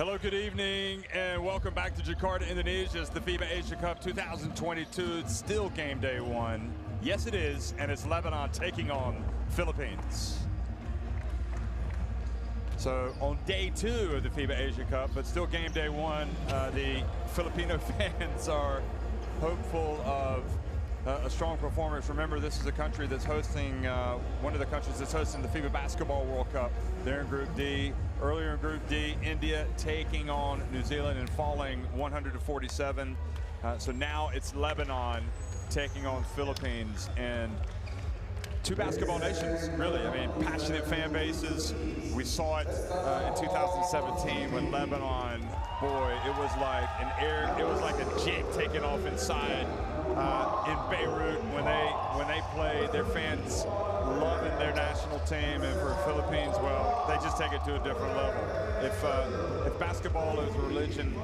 Hello, good evening, and welcome back to Jakarta, Indonesia. It's the FIBA Asia Cup 2022. It's still game day one. Yes, it is, and it's Lebanon taking on Philippines. So on day two of the FIBA Asia Cup, but still game day one, the Filipino fans are hopeful of a strong performance. Remember, this is a country that's hosting, one of the countries that's hosting the FIBA Basketball World Cup. They're in Group D. Earlier in Group D, India taking on New Zealand and falling 100-47. So now it's Lebanon taking on Philippines, and two basketball nations, really. I mean, passionate fan bases. We saw it in 2017 when Lebanon, boy, it was like a jet taking off inside in Beirut when they played. Their fans loving their national team, and for Philippines, well, they just take it to a different level. If basketball is a religion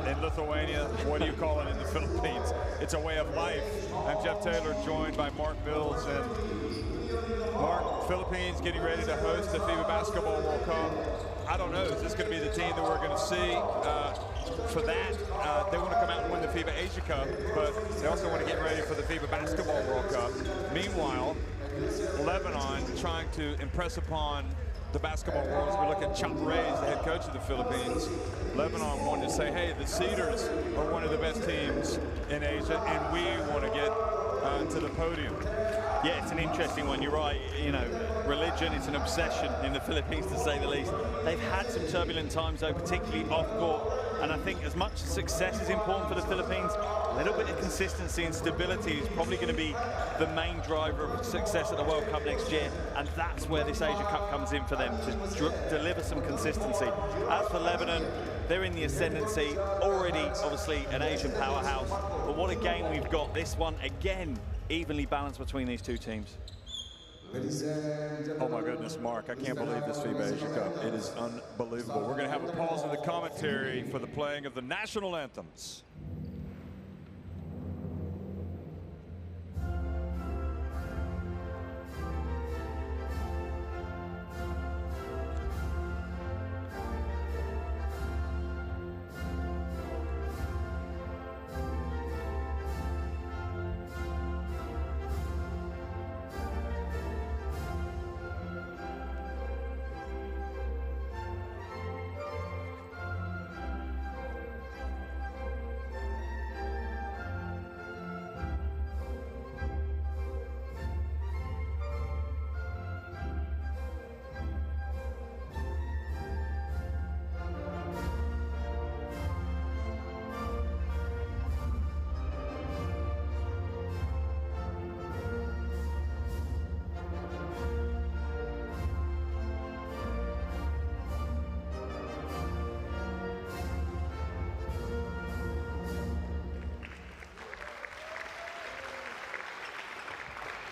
in Lithuania, what do you call it in the Philippines? It's a way of life. I'm Jeff Taylor, joined by Mark Mills. And Mark, Philippines getting ready to host the FIBA Basketball World Cup. I don't know, is this going to be the team that we're going to see? For that, they want to come out and win the FIBA Asia Cup, but they also want to get ready for the FIBA Basketball World Cup. Meanwhile, Lebanon trying to impress upon the basketball world. As we look at Chop Reyes, the head coach of the Philippines, Lebanon wanted to say, hey, the Cedars are one of the best teams in Asia, and we want to get to the podium. Yeah, it's an interesting one. You're right. You know, religion is an obsession in the Philippines, to say the least. They've had some turbulent times, though, particularly off court. And I think as much as success is important for the Philippines, a little bit of consistency and stability is probably going to be the main driver of success at the World Cup next year. And that's where this Asia Cup comes in for them, to deliver some consistency. As for Lebanon, they're in the ascendancy, already obviously an Asian powerhouse. But what a game we've got. This one, again, evenly balanced between these two teams. Oh my goodness, Mark, I can't believe this FIBA Asia Cup. It is unbelievable. We're going to have a pause in the commentary for the playing of the national anthems.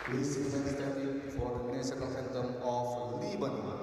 Please remain standing for the national anthem of Lebanon.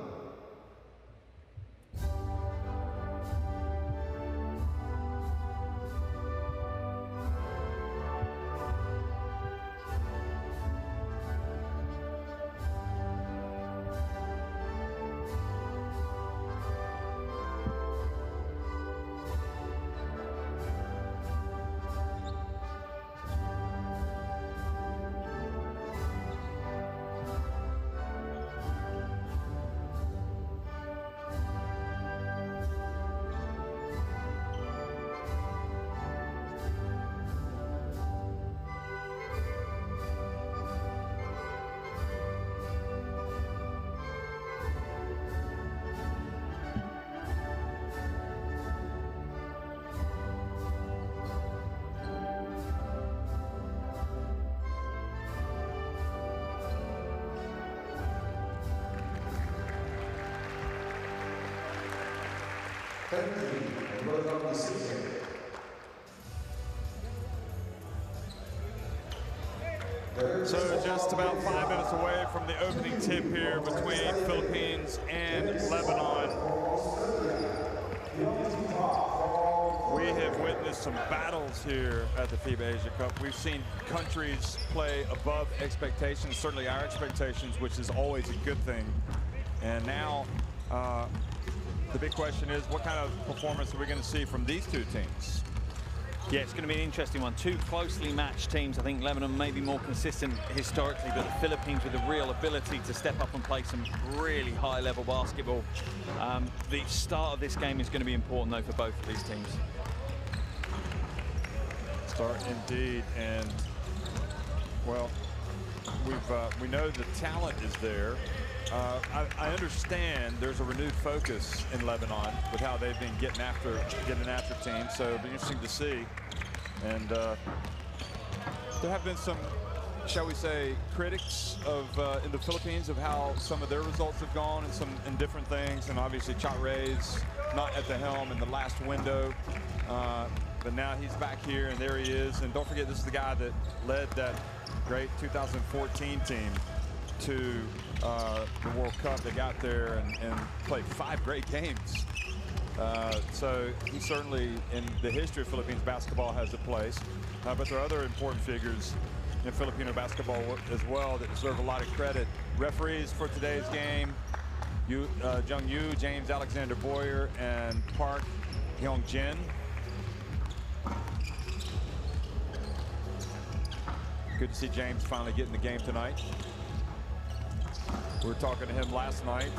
Thank you, and welcome to Sydney. So just about 5 minutes away from the opening tip here between Philippines and Lebanon. We have witnessed some battles here at the FIBA Asia Cup. We've seen countries play above expectations, certainly our expectations, which is always a good thing. And now the big question is, what kind of performance are we going to see from these two teams? Yeah, it's going to be an interesting one. Two closely matched teams. I think Lebanon may be more consistent historically, but the Philippines with a real ability to step up and play some really high-level basketball. The start of this game is going to be important, though, for both of these teams. Start indeed, and well, we know the talent is there. I understand there's a renewed focus in Lebanon with how they've been getting after teams, so it'll be interesting to see. And there have been some, shall we say, critics of in the Philippines of how some of their results have gone and some in different things. And obviously, Chat Ray's not at the helm in the last window, but now he's back here, and there he is. And don't forget, this is the guy that led that great 2014 team to the World Cup. They got there and played 5 great games. So he certainly, in the history of Philippines basketball, has a place. But there are other important figures in Filipino basketball as well that deserve a lot of credit. Referees for today's game, Jung Yu, James Alexander Boyer, and Park Hyung Jin. Good to see James finally getting the game tonight. We were talking to him last night,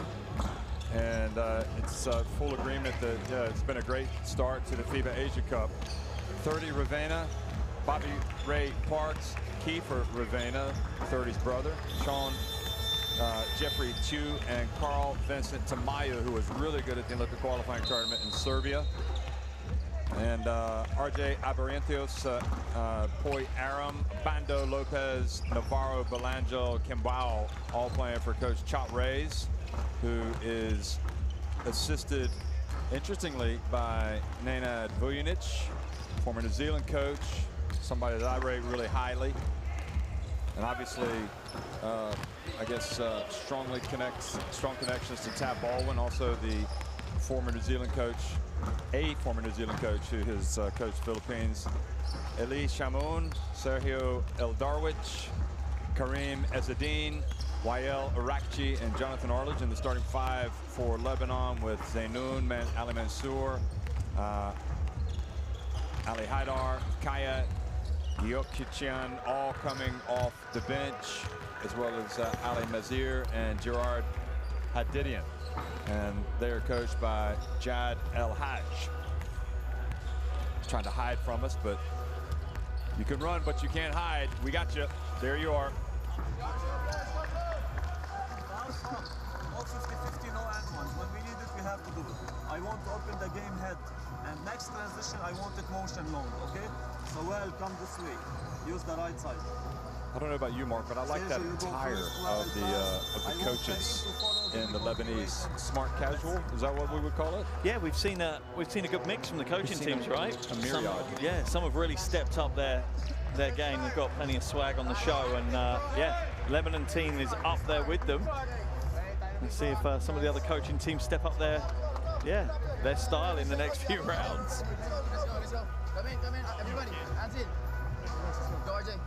and it's full agreement that it's been a great start to the FIBA Asia Cup. 30 Ravena, Bobby Ray Parks, Kiefer Ravena, 30's brother, Sean Jeffrey Chu, and Carl Vincent Tamayo, who was really good at the Olympic qualifying tournament in Serbia. And RJ Abarantios, Poi Aram, Bando Lopez, Navarro, Belangel, Kimbao, all playing for Coach Chat Ray's, who is assisted, interestingly, by Nenad Vujanic, former New Zealand coach, somebody that I rate really highly. And obviously, I guess, strong connections to Tab Baldwin, also the former New Zealand coach, a former New Zealand coach who has coached Philippines. Eli Shamoun, Sergio Eldarwich, Karim Ezzedine, Wael Arakchi, and Jonathan Arledge in the starting 5 for Lebanon, with Zainoun, Ali Mansour, Ali Haidar, Kaya Yokichian, all coming off the bench, as well as Ali Mazir and Gerard Hadidian. And they are coached by Jad El Haj. Trying to hide from us, but you can run, but you can't hide. We got you. There you are. All 50-50, no and ones. When we need it, we have to do it. I want to open the game head. And next transition, I want it motion long, okay? So well, come this way. Use the right side. I don't know about you, Mark, but I like that attire of the coaches in the Lebanese. Smart casual, is that what we would call it? Yeah, we've seen a good mix from the coaching teams, right? A myriad. Some have really stepped up their game. They've got plenty of swag on the show, and yeah, Lebanon team is up there with them. Let's see if some of the other coaching teams step up their style in the next few rounds. Let's go. Come in, everybody. Hands in. Go, RJ.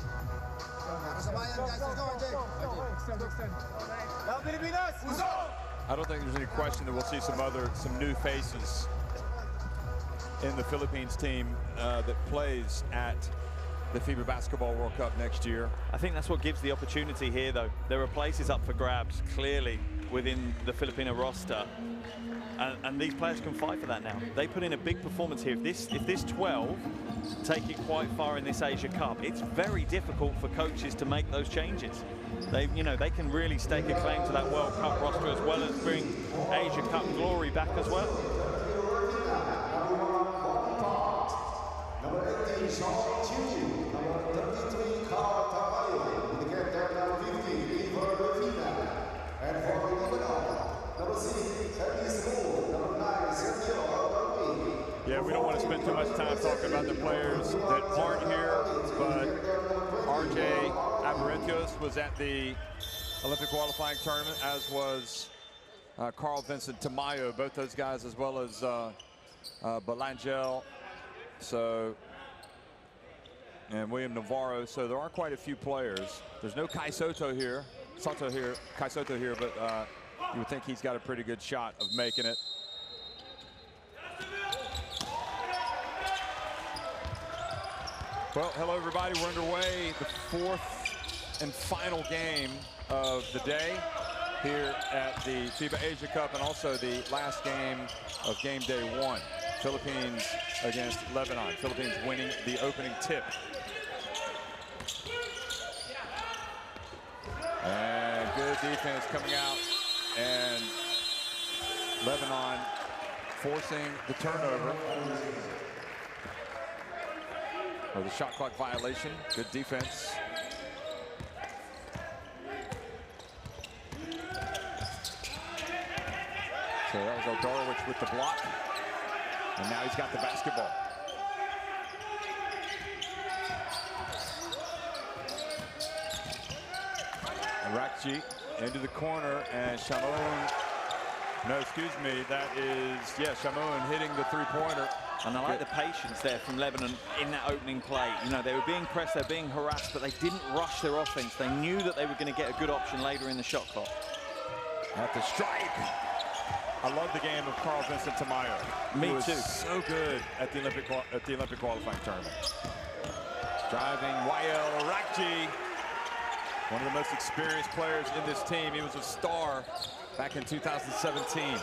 I don't think there's any question that we'll see some new faces in the Philippines team that plays at the FIBA Basketball World Cup next year. I think that's what gives the opportunity here, though. There are places up for grabs, clearly, within the Filipino roster. And these players can fight for that now. They put in a big performance here. If this 12 take it quite far in this Asia Cup, it's very difficult for coaches to make those changes. They can really stake a claim to that World Cup roster, as well as bring Asia Cup glory back as well. Number 18, Sean Chu. Number 33, Carl Tamayo. With the captain, number 50, Ivor Rafina. And for Lebanon, number 6, Teddy Small. Number 9, Sergio Aldarwi. Yeah, we don't want to spend too much time talking about the players that aren't here, but RJ Abarantios was at the Olympic qualifying tournament, as was Carl Vincent Tamayo, both those guys, as well as Belangel. So, and William Navarro. So there are quite a few players. There's no Kai Soto here, but you would think he's got a pretty good shot of making it. Well, hello everybody. We're underway. The fourth and final game of the day here at the FIBA Asia Cup, and also the last game of game day one. Philippines against Lebanon. Philippines winning the opening tip. And good defense coming out, and Lebanon forcing the turnover. Or the shot clock violation. Good defense. So that was Eldarowicz with the block. And now he's got the basketball. Arakji into the corner, and Shamoun. No, excuse me, that is, yeah, Shamoun hitting the three-pointer. And I like the patience there from Lebanon in that opening play. You know, they were being pressed, they were being harassed, but they didn't rush their offense. They knew that they were going to get a good option later in the shot clock. At the strike. I love the game of Carl Vincent Tamayo. Me too. So good at the Olympic qualifying tournament. Driving Wael Arakji, one of the most experienced players in this team. He was a star back in 2017.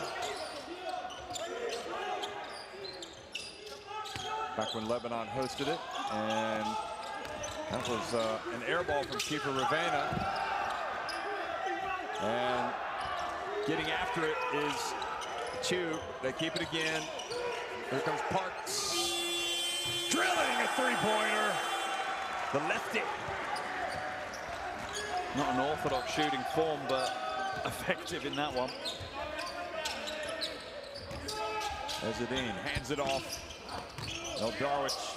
Back when Lebanon hosted it, and that was an air ball from keeper Ravena. And getting after it is Chu. They keep it again. Here comes Parks. Drilling a three-pointer. The lefty. Not an orthodox shooting form, but effective in that one. Ezzedine hands it off. Eldarowicz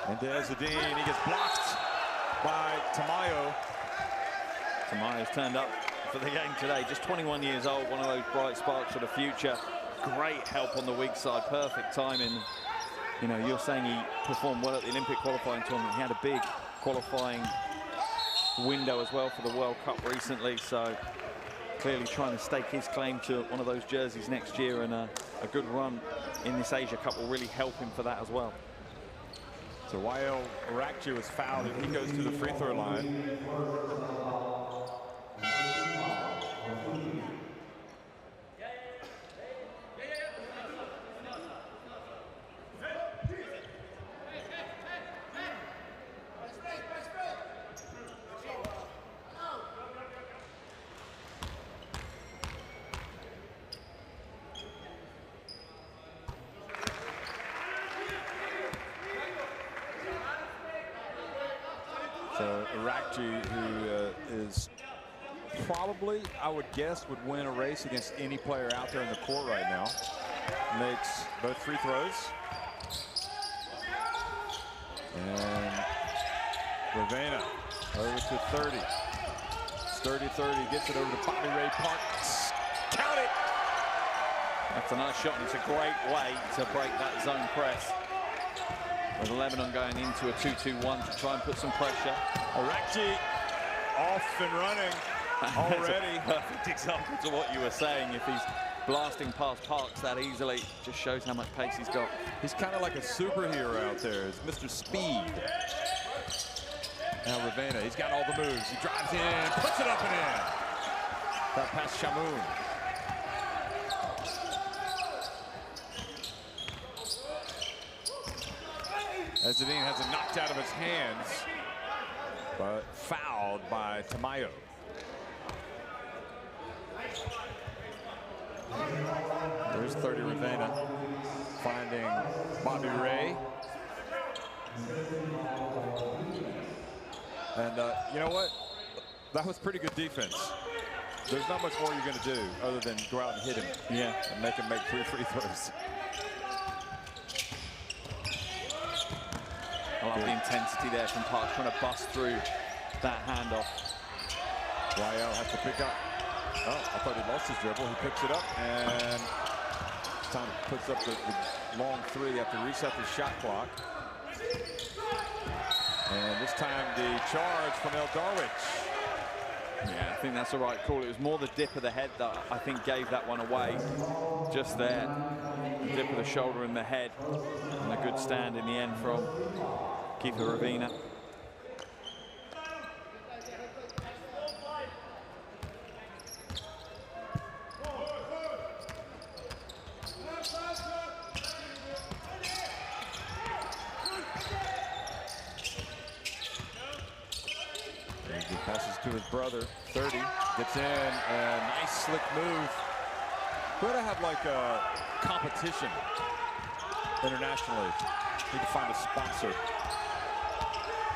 into Ezzedine. He gets blocked by Tamayo. Tamayo's turned up for the game today. Just 21 years old, one of those bright sparks for the future. Great help on the weak side, perfect timing. You know, you're saying he performed well at the Olympic qualifying tournament. He had a big qualifying window as well for the World Cup recently, so clearly trying to stake his claim to one of those jerseys next year, and a good run in this Asia Cup will really help him for that as well. So Wael Arakji was fouled, and he goes to the free throw line. So Arakji, who is probably, I would guess, would win a race against any player out there in the court right now. Makes both free throws. And Ravena over to 30. It's 30-30, gets it over to Bobby Ray Parks. Count it! That's a nice shot, and it's a great way to break that zone press. With Lebanon going into a 2-2-1 to try and put some pressure. Arakji off and running already. That's a perfect example to what you were saying. If he's blasting past Parks that easily, just shows how much pace he's got. He's kind of like a superhero out there. It's Mr. Speed. Now Ravena, he's got all the moves. He drives in, puts it up and in. That past Shamoun. Ezzedine has it knocked out of his hands, but fouled by Tamayo. There's 30 Ravena finding Bobby Ray. And you know what? That was pretty good defense. There's not much more you're going to do other than go out and hit him. Yeah. And make him make 3 free throws. I love the intensity there from Parks, trying to bust through that handoff. Wael has to pick up. Oh, I thought he lost his dribble. He picks it up, and this time puts up the long three. They have to reset the shot clock. And this time the charge from Eldarowicz. Yeah, I think that's the right call. It was more the dip of the head that I think gave that one away. Just there, the dip of the shoulder and the head, and a good stand in the end from Kiefer Ravina. He passes to his brother, 30, gets in, and nice slick move. We're gonna have like a competition internationally. Need to find a sponsor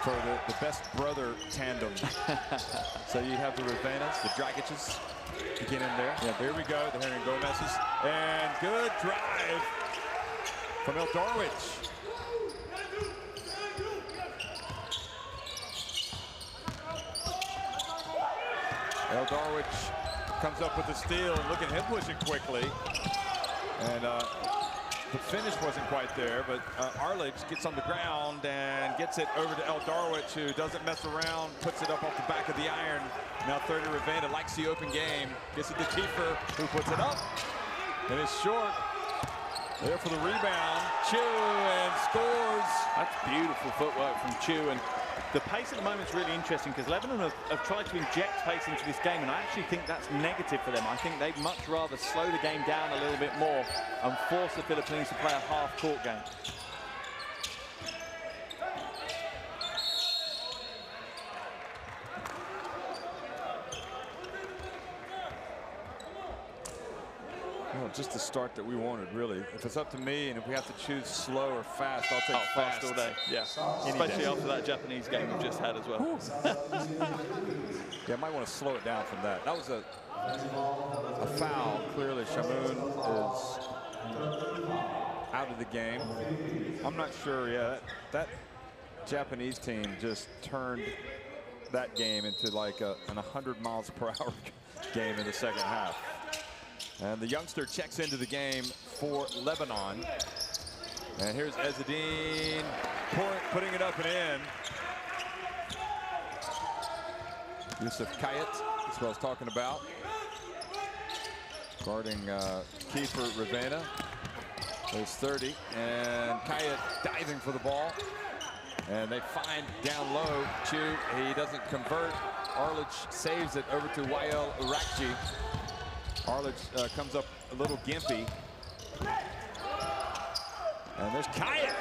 for the best brother tandem. So you have the Ravenas, the Dragic's to get in there. Yeah, there we go, the Henry Gomez's. And good drive from Eldarwich. Eldarwich comes up with the steal, and look at him pushing quickly. And the finish wasn't quite there, but Arledge gets on the ground and gets it over to Eldarwich, who doesn't mess around, puts it up off the back of the iron. Now 30 Ravena likes the open game, gets it to Kiefer, who puts it up, and it's short. There for the rebound, Chu, and scores. That's beautiful footwork from Chu, and the pace at the moment is really interesting because Lebanon have tried to inject pace into this game, and I actually think that's negative for them. I think they'd much rather slow the game down a little bit more and force the Philippines to play a half-court game. Well, just the start that we wanted, really. If it's up to me, and if we have to choose slow or fast, I'll take fast all day. Yeah, especially after that Japanese game we've just had as well. Yeah, I might want to slow it down from that. That was a foul. Clearly, Shamoun is out of the game. I'm not sure. Yeah, that Japanese team just turned that game into like an 100 miles per hour game in the second half. And the youngster checks into the game for Lebanon. And here's Ezzedine putting it up and in. Yusuf Kayet, that's what I was talking about. Guarding Kiefer Ravena. There's 30. And Kayet diving for the ball. And they find down low Chu. He doesn't convert. Arledge saves it over to Wael Urakji. Arledge comes up a little gimpy. And there's Kayet.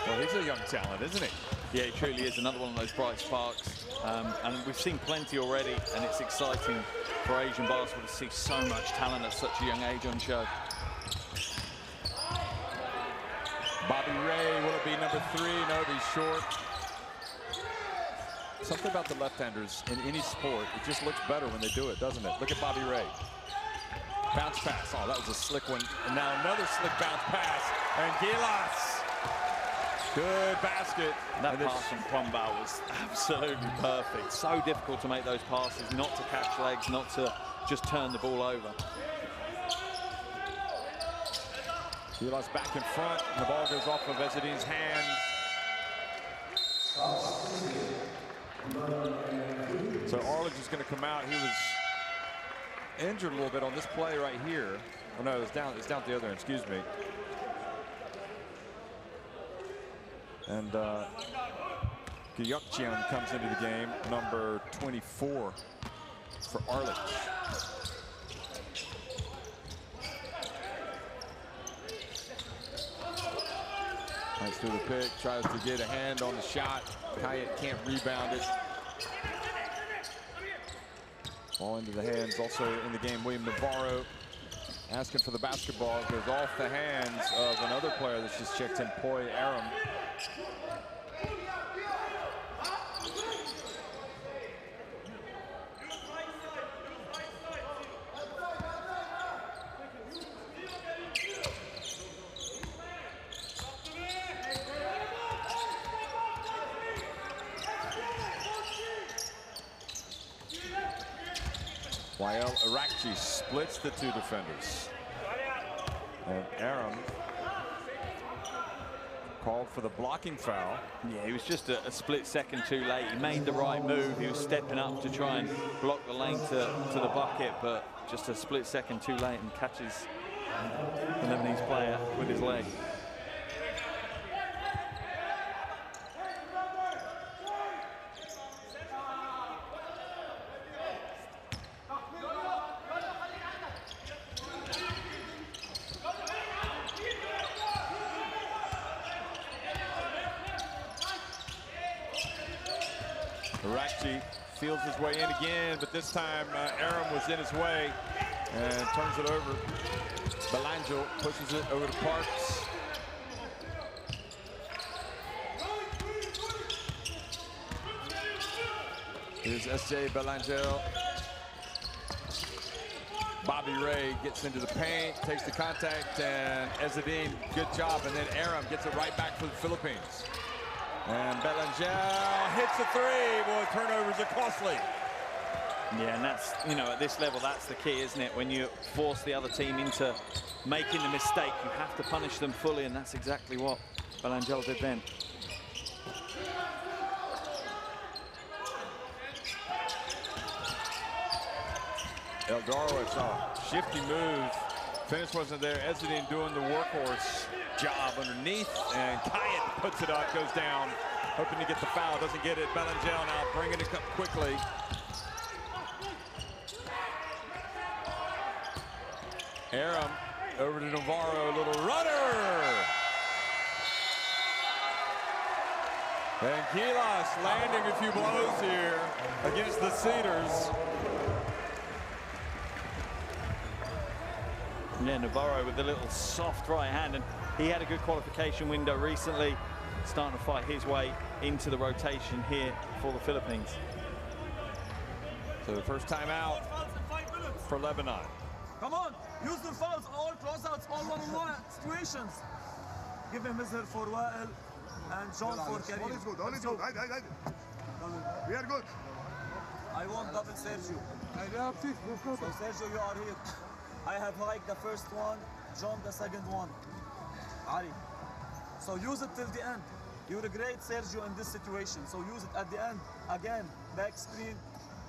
Well, he's a young talent, isn't he? Yeah, he truly is another one of those bright sparks. And we've seen plenty already, and it's exciting for Asian basketball to see so much talent at such a young age on show. Bobby Ray, will it be number 3? No, he's short. Something about the left-handers in any sport, it just looks better when they do it, doesn't it? Look at Bobby Ray. Bounce pass. Oh, that was a slick one. And now another slick bounce pass. And Gilas. Good basket. That pass from Kwombao was absolutely perfect. So difficult to make those passes, not to catch legs, not to just turn the ball over. Gilas back in front, and the ball goes off of Ezzedine's hands. So Arledge is going to come out. He was injured a little bit on this play right here. Oh no, it's down at the other end, excuse me. And Gyokchian comes into the game, number 24 for Arledge. Nice through the pick, tries to get a hand on the shot. Kayet can't rebound it. Ball into the hands, also in the game, William Navarro asking for the basketball. It goes off the hands of another player that's just checked in, Poi Aram. Wael Urakji splits the two defenders. And Aram called for the blocking foul. Yeah, he was just a split second too late. He made the right move. He was stepping up to try and block the lane to the bucket, but just a split second too late and catches the Lebanese player with his leg. Rakji feels his way in again, but this time Aram was in his way and turns it over. Belangel pushes it over to Parks. Here's S.J. Belangel. Bobby Ray gets into the paint, takes the contact, and Ezzedine, good job. And then Aram gets it right back for the Philippines. And Belangel hits a three. Boy, turnovers are costly. Yeah, and that's, you know, at this level, that's the key, isn't it? When you force the other team into making the mistake, you have to punish them fully, and that's exactly what Belangel did then. Eldaro, it's a shifty move. Finish wasn't there. Ezzedine doing the workhorse job underneath, and Kayat puts it up, goes down, hoping to get the foul, doesn't get it. Belangel now bringing it up quickly. Aram over to Navarro, little runner. And Kilas landing a few blows here against the Cedars. Yeah, Navarro with a little soft right hand, and he had a good qualification window recently, starting to fight his way into the rotation here for the Philippines. So the first time out for Lebanon. Come on, use the fouls, all closeouts, all one-on-one situations. Give him Mizher for Wael and John for Karim. All is good, all is good. We are good. I want double Sergio. So Sergio, you are here. I have Haik the first one, John the second one. Ali. So use it till the end. You're a great Sergio in this situation. So use it at the end. Again, back screen.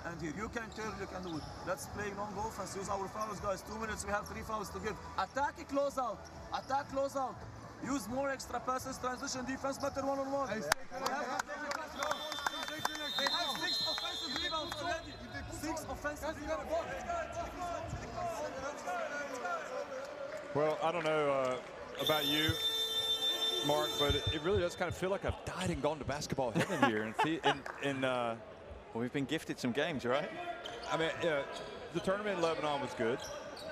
And here, you can curl, you can do it. Let's play long offense, use our fouls, guys. 2 minutes, we have 3 fouls to give. Attack a closeout, attack closeout. Use more extra passes, transition defense, better one-on-one. They have 6 offensive rebounds already. 6 offensive rebounds. Well, I don't know about you, Mark, but it really does kind of feel like I've died and gone to basketball heaven here. Well, we've been gifted some games, right? I mean, yeah, the tournament in Lebanon was good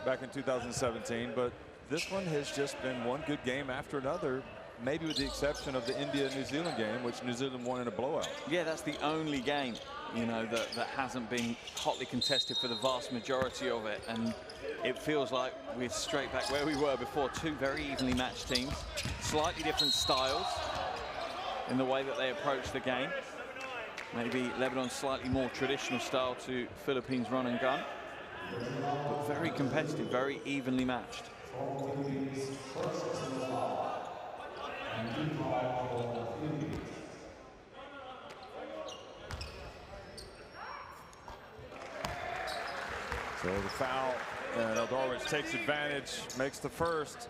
back in 2017, but this one has just been one good game after another, maybe with the exception of the India-New Zealand game, which New Zealand won in a blowout. Yeah, that's the only game, you know, that hasn't been hotly contested for the vast majority of it. And it feels like we're straight back where we were before. 2 very evenly matched teams, slightly different styles in the way that they approach the game. Maybe Lebanon's slightly more traditional style to Philippines run and gun, but very competitive, very evenly matched. So the foul, and Eldorwich takes advantage, makes the first.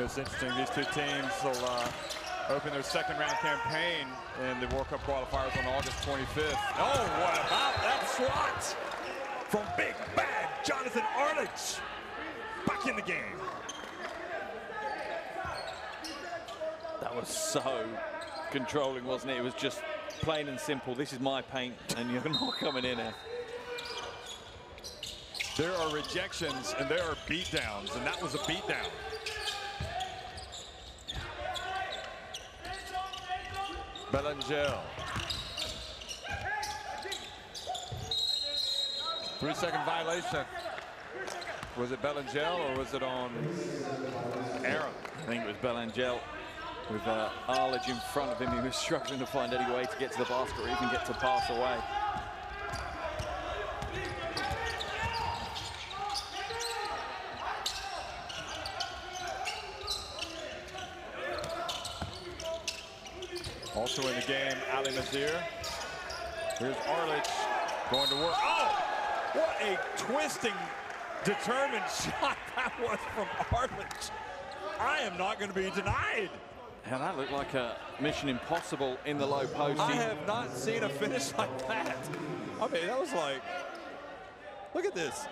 It's interesting, these two teams will open their second-round campaign in the World Cup qualifiers on August 25th. Oh, what about that swat from Big Bad Jonathan Arledge? Back in the game. That was so controlling, wasn't it? It was just plain and simple. This is my paint, and you're not coming in here. There are rejections, and there are beatdowns, and that was a beatdown. Belangel. 3-second violation. Was it Belangel or was it on Aram? I think it was Belangel with Arledge in front of him. He was struggling to find any way to get to the basket or even get to pass away. Also in the game, Ali Nazir. Here's Arlich going to work. Oh, what a twisting, determined shot that was from Arlich. I am not going to be denied. Yeah, that looked like a mission impossible in the low post. I have not seen a finish like that. I mean, that was like, look at this.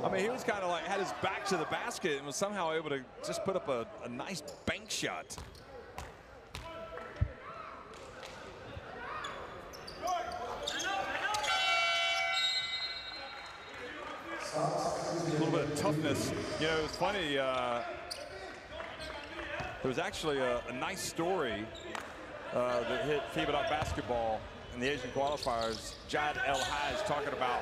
I mean, he was kind of like, had his back to the basket and was somehow able to just put up a nice bank shot. A little bit of toughness. You know, it was funny. There was actually a nice story that hit FIBA Basketball in the Asian qualifiers. Jad El Haj talking about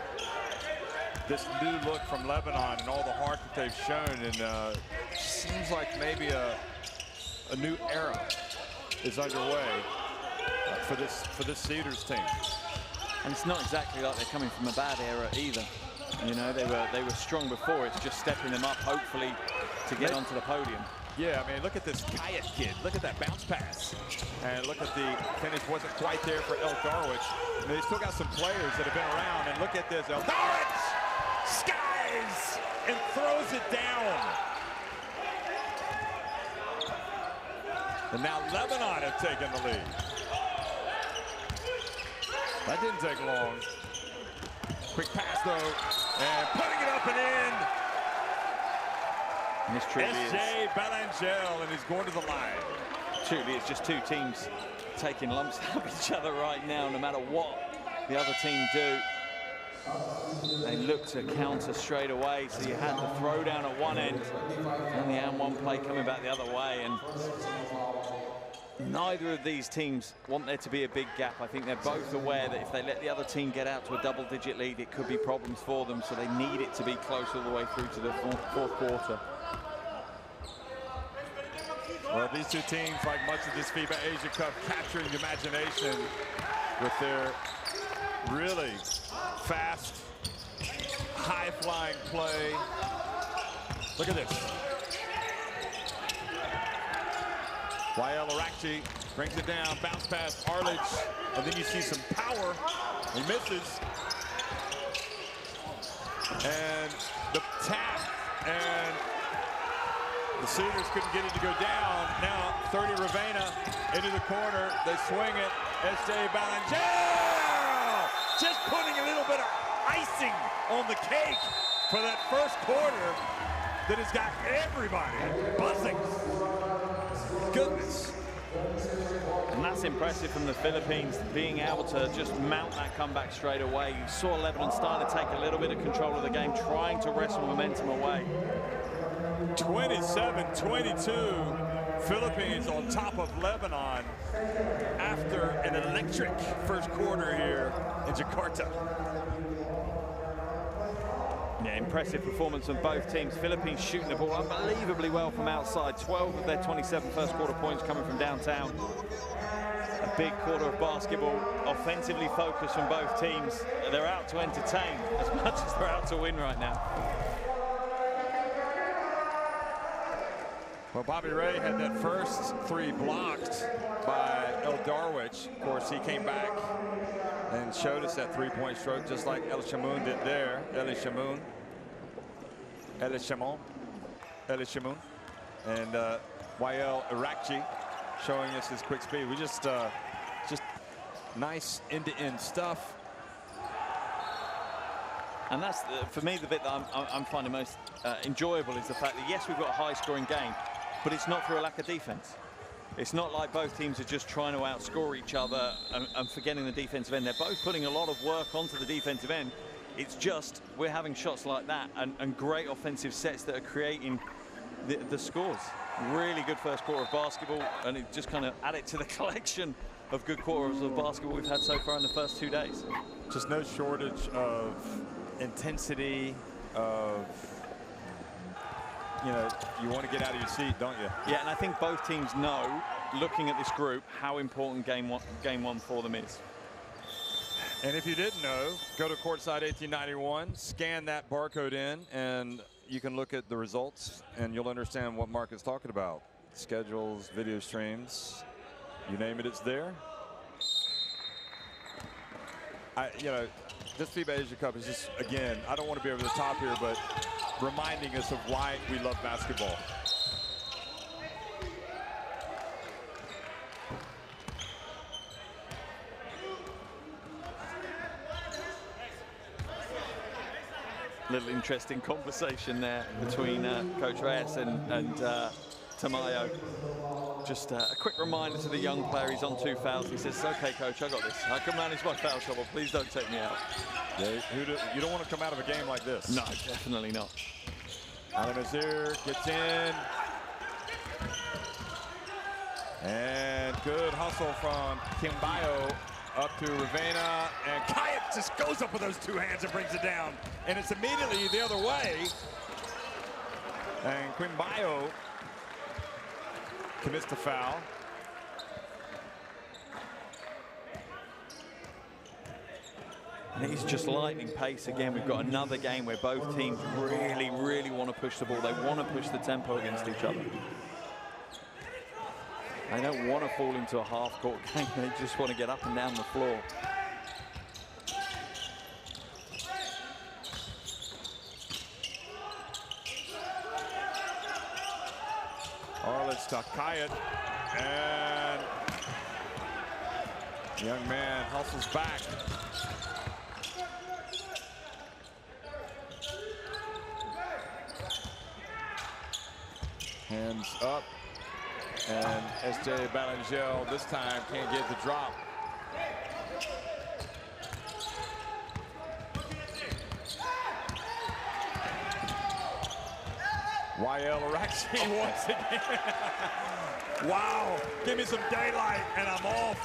this new look from Lebanon and all the heart that they've shown, and seems like maybe a new era is underway for this Cedars team. And it's not exactly like they're coming from a bad era either. You know, they were strong before. It's just stepping them up, hopefully, to get onto the podium. Yeah, I mean, look at this Kayat kid. Look at that bounce pass. And look at the finish wasn't quite there for El Darwich. I mean, they still got some players that have been around. And look at this. El Darwich skies and throws it down. And now Lebanon have taken the lead. That didn't take long. Quick pass, though. And putting it up and in. And this truly S.J. Balangel, and he's going to the line. Truly, it's just two teams taking lumps out of each other right now, no matter what the other team do. They look to counter straight away, so you had the throwdown at one end, and the and one play coming back the other way, and neither of these teams want there to be a big gap. I think they're both aware that if they let the other team get out to a double-digit lead, it could be problems for them, so they need it to be close all the way through to the fourth quarter. Well, these two teams, like much of this FIBA Asia Cup, capturing the imagination with their really fast, high-flying play. Look at this. Wael Arakci brings it down, bounce pass, Arlich, and then you see some power. He misses. And the tap, and the Cedars couldn't get it to go down. Now 30 Ravena into the corner. They swing it. S.J. Balangel just putting a little bit of icing on the cake for that first quarter that has got everybody buzzing. Goodness. And that's impressive from the Philippines, being able to just mount that comeback straight away. You saw Lebanon starting to take a little bit of control of the game, trying to wrestle momentum away. 27-22, Philippines on top of Lebanon after an electric first quarter here in Jakarta. Yeah, impressive performance from both teams. Philippines shooting the ball unbelievably well from outside. 12 of their 27 first quarter points coming from downtown. A big quarter of basketball, offensively focused from both teams. They're out to entertain as much as they're out to win right now. Well, Bobby Ray had that first three blocked by El Darwich. Of course, he came back and showed us that three-point stroke, just like El Shamoun did there. El Shamoun. And Wael Arakci showing us his quick speed. We just nice end-to-end stuff. And that's, for me, the bit that I'm finding most enjoyable is the fact that, yes, we've got a high-scoring game, but it's not through a lack of defense. It's not like both teams are just trying to outscore each other and forgetting the defensive end. They're both putting a lot of work onto the defensive end. It's just we're having shots like that and great offensive sets that are creating the scores. Really good first quarter of basketball, and it just kind of added to the collection of good quarters of basketball we've had so far in the first 2 days. Just no shortage of intensity, of, you know, you want to get out of your seat, don't you? Yeah, and I think both teams know, looking at this group, how important game one for them is. And if you didn't know, go to Courtside 1891, scan that barcode in, and you can look at the results, and you'll understand what Mark is talking about. schedules, video streams, you name it, it's there. You know, this FIBA Asia Cup is just, again, I don't want to be over the top here, but reminding us of why we love basketball. Little interesting conversation there between Coach Reyes and Tamayo. Just a quick reminder to the young player, he's on 2 fouls. He says, okay, Coach, I got this. I can manage my foul trouble. Please don't take me out. Yeah, you don't want to come out of a game like this. No, definitely not. Ali Nazir gets in. And good hustle from Kimbayo up to Ravena. And Kayat just goes up with those 2 hands and brings it down. And it's immediately the other way. And Kimbayo commits the foul. And it's just lightning pace again. We've got another game where both teams really, really want to push the ball. They want to push the tempo against each other. They don't want to fall into a half-court game. They just want to get up and down the floor. Arledge to Kayat, and young man hustles back. Hands up, and SJ Balangel this time can't get the drop. YL Araxi once again. Wow, give me some daylight and I'm off.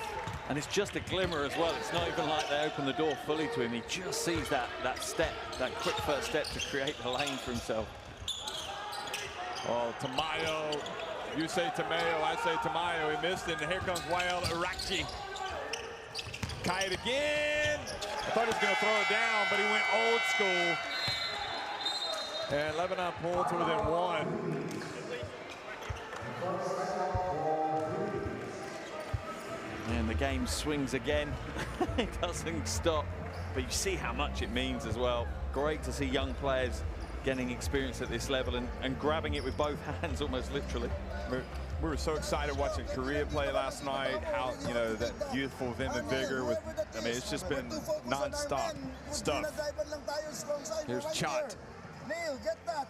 And it's just a glimmer as well. It's not even like they open the door fully to him. He just sees that step, that quick first step to create the lane for himself. Oh, Tamayo. You say Tamayo, I say Tamayo. He missed it, and here comes YL Araxi. Kayat again. I thought he was going to throw it down, but he went old school. And Lebanon pulled to within 1. And the game swings again. It doesn't stop. But you see how much it means as well. Great to see young players getting experience at this level and grabbing it with both hands, almost literally. We were so excited watching Korea play last night. How, you know, that youthful vim and vigor with, I mean, it's just been non-stop stuff. Here's Chat. Neil, get that.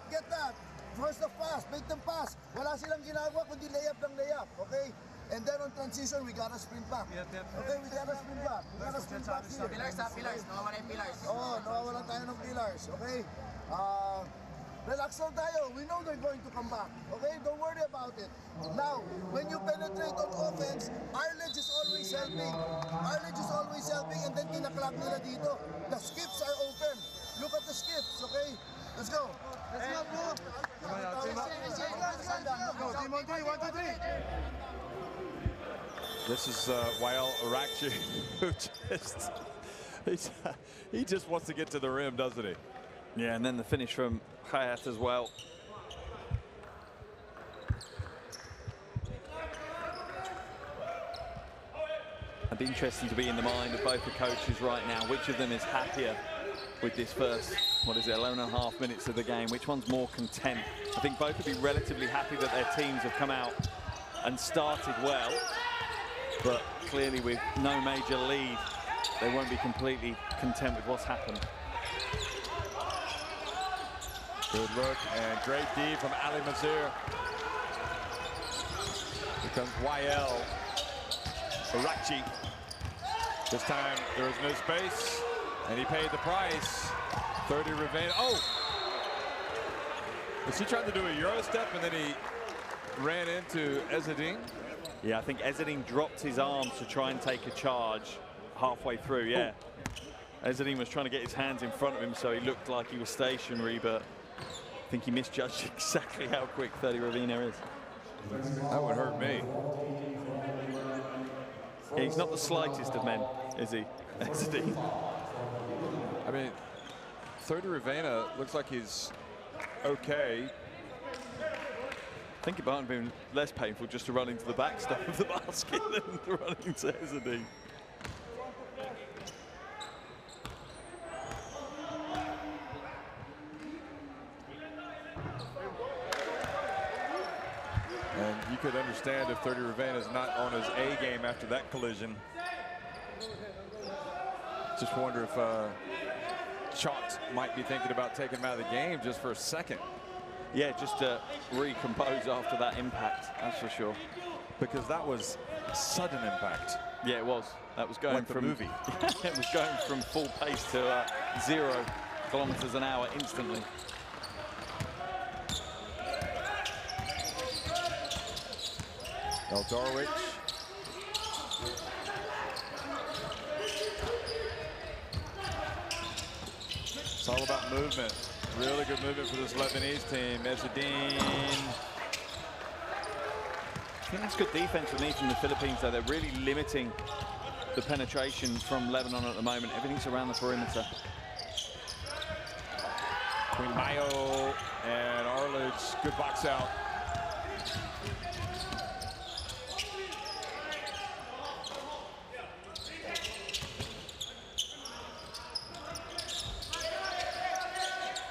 First the pass, make them pass. Wala silang ginagawa kundi layup ng layup, okay? And then on transition, we gotta sprint back. Okay, we gotta sprint back. We gotta sprint back here. Pillars. Nawawala yung pillars. Oh, nawawala tayo ng pillars, okay? Relax lang tayo. We know they're going to come back, okay? Don't worry about it. Now, when you penetrate on offense, Arledge is always helping, and then kinaklock nila dito. The skips are open. Look at the skips, okay? Let's go. Let's go, bro. Go, team on 3, 1, 2, 3. This is YL Araxi, who he just wants to get to the rim, doesn't he? Yeah, and then the finish from Kayat as well. It'd be interesting to be in the mind of both the coaches right now. Which of them is happier with this first, 11.5 minutes of the game? Which one's more content? I think both would be relatively happy that their teams have come out and started well, but clearly with no major lead, they won't be completely content with what's happened. Good look and great D from Ali Nazir. Here comes YL Araxi. This time there was no space, and he paid the price. 30 Ravena. Oh! Was he trying to do a Euro step and then he ran into Ezzedine? Yeah, I think Ezzedine dropped his arms to try and take a charge halfway through, yeah. Oh. Ezzedine was trying to get his hands in front of him so he looked like he was stationary, but I think he misjudged exactly how quick 30 Ravena is. That would hurt me. Yeah, he's not the slightest of men, is he? Ezzedine. I mean, 30 Ravena looks like he's okay. I think it might have been less painful just to run into the backstop of the basket than to run into Ezzedine. And you could understand if 30 Ravena is not on his A game after that collision. Just wonder if Chalk might be thinking about taking him out of the game just for a second. Yeah, just to recompose after that impact, that's for sure. Because that was sudden impact. Yeah, it was. That was going like from the movie. It was going from full pace to 0 kilometers an hour instantly. Eldorowicz. It's all about movement. Really good movement for this Lebanese team. Ezzedine. I think that's good defense from the Philippines, though. They're really limiting the penetration from Lebanon at the moment. Everything's around the perimeter. Between Mayo and Arledge, good box out.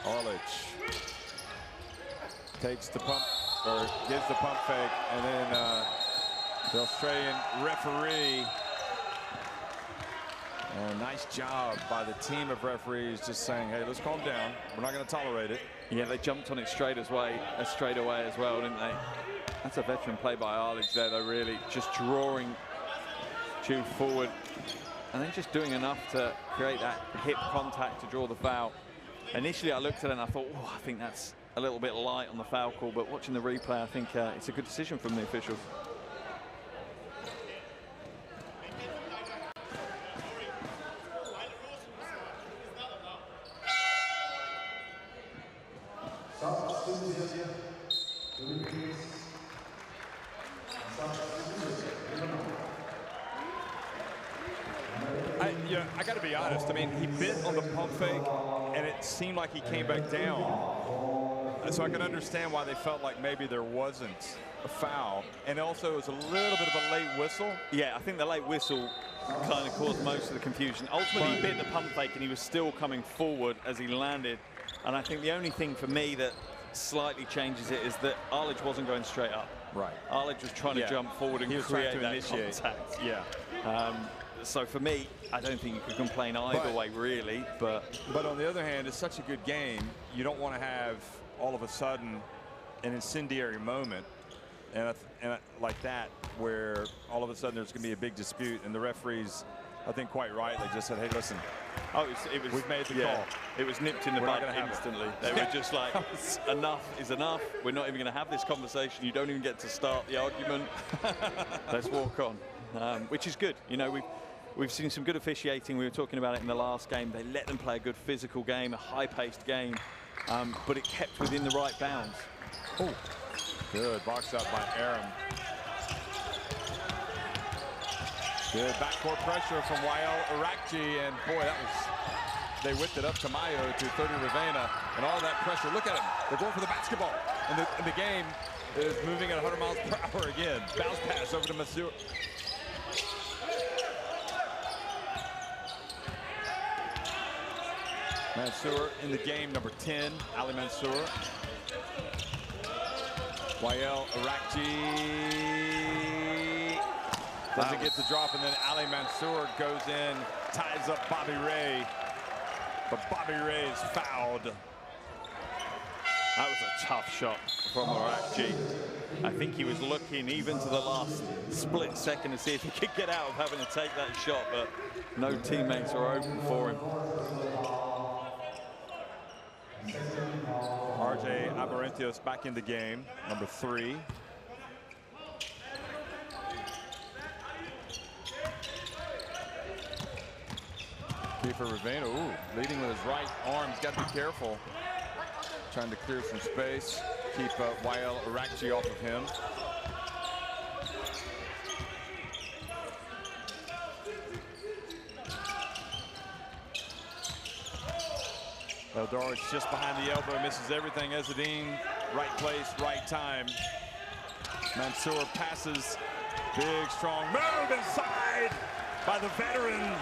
Arledge takes the pump, or gives the pump fake, and then the Australian referee. Nice job by the team of referees just saying, hey, let's calm down. We're not going to tolerate it. Yeah, they jumped on it straight away as well, didn't they? That's a veteran play by Arledge there, though, really. Just drawing Jude forward and then just doing enough to create that hip contact to draw the foul. Initially, I looked at it and I thought, oh, I think that's a little bit light on the foul call, but watching the replay, I think it's a good decision from the officials. I got to be honest. I mean, he bit on the pump fake, and it seemed like he came back down. So I can understand why they felt like maybe there wasn't a foul. And also, it was a little bit of a late whistle. Yeah, I think the late whistle kind of caused most of the confusion. Ultimately, he bit the pump fake, and he was still coming forward as he landed. And I think the only thing for me that slightly changes it is that Arledge wasn't going straight up. Right. Arledge was trying to jump forward and create that contact. Yeah. So for me, I don't think you could complain either way, really. But on the other hand, it's such a good game. You don't want to have all of a sudden an incendiary moment and like that, where all of a sudden there's going to be a big dispute, and the referees, I think quite rightly, just said, hey, listen. Oh, it was. We've made the call. It was nipped in the bud instantly. They were just like, enough is enough. We're not even going to have this conversation. You don't even get to start the argument. Let's walk on, which is good. You know, we've seen some good officiating. We were talking about it in the last game. They let them play a good physical game, a high-paced game, but it kept within the right bounds. Oh, good box out by Aram. Good backcourt pressure from Wael Arakji, and boy, they whipped it up to Mayo to 30 Ravena, and all that pressure. Look at them. They're going for the basketball, and the game is moving at 100 miles per hour again. Bounce pass over to Mansour. Mansour in the game, number 10, Ali Mansour. Wael Arakji doesn't get the drop, and then Ali Mansour goes in, ties up Bobby Ray, but Bobby Ray is fouled. That was a tough shot from Arakji. I think he was looking even to the last split second to see if he could get out of having to take that shot, but no teammates were open for him. RJ Abarentios back in the game, number 3. Kiefer Ravena, leading with his right arm. He's got to be careful. Trying to clear some space. Keep Wael Arakji off of him. Eldorowicz just behind the elbow, misses everything. Ezzedine, right place, right time. Mansour passes. Big, strong move inside by the veteran.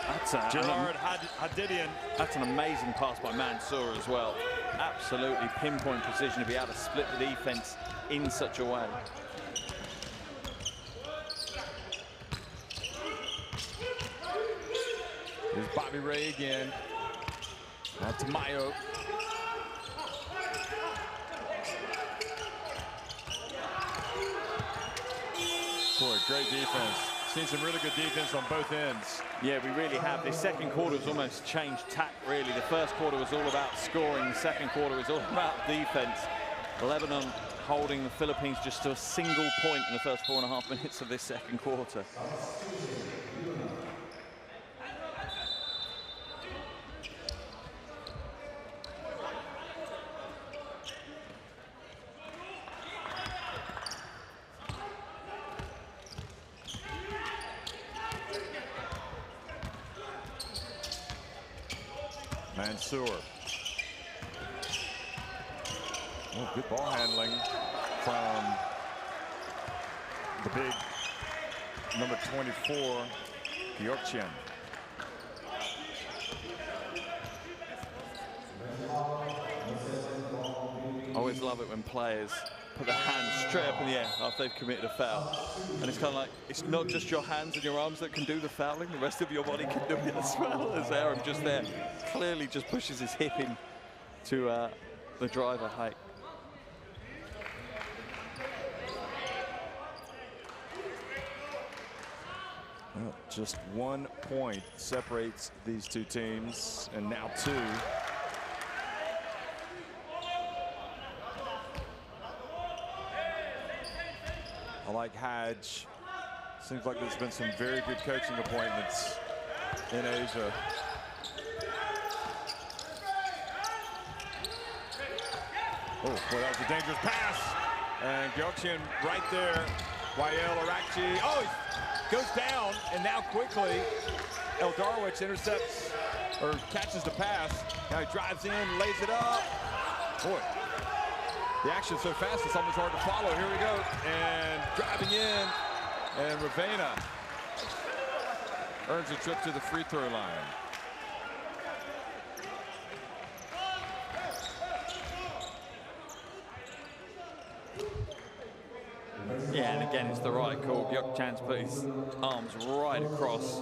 That's Gerard Hadidian. That's an amazing pass by Mansour as well. Absolutely pinpoint precision to be able to split the defense in such a way. Here's Bobby Ray again. Out to Mayo. Boy, great defense. Seen some really good defense on both ends. Yeah, we really have. The second quarter was almost changed tack, really. The first quarter was all about scoring. The second quarter was all about defense. Lebanon holding the Philippines just to a single point in the first 4.5 minutes of this second quarter. Mansour. Oh, good ball handling from the big number 24, Gyeokcheon. I always love it when players put their hands straight up in the air after they've committed a foul. And it's kind of like, it's not just your hands and your arms that can do the fouling, the rest of your body can do it as well. As Aaron just there clearly just pushes his hip in to the driver height. Well, just 1 point separates these two teams, and now 2. I like Hadj. Seems like there's been some very good coaching appointments in Asia. Oh, boy, that was a dangerous pass. And Gyeokcheon right there. Wael Arakji. Oh, he goes down, and now quickly, Eldarwich intercepts, or catches the pass. Now he drives in, lays it up. Boy, the action's so fast, it's almost hard to follow. Here we go, and driving in, and Ravena earns a trip to the free throw line. Yeah, and again, it's the right call. Gyeokcheon's put his arms right across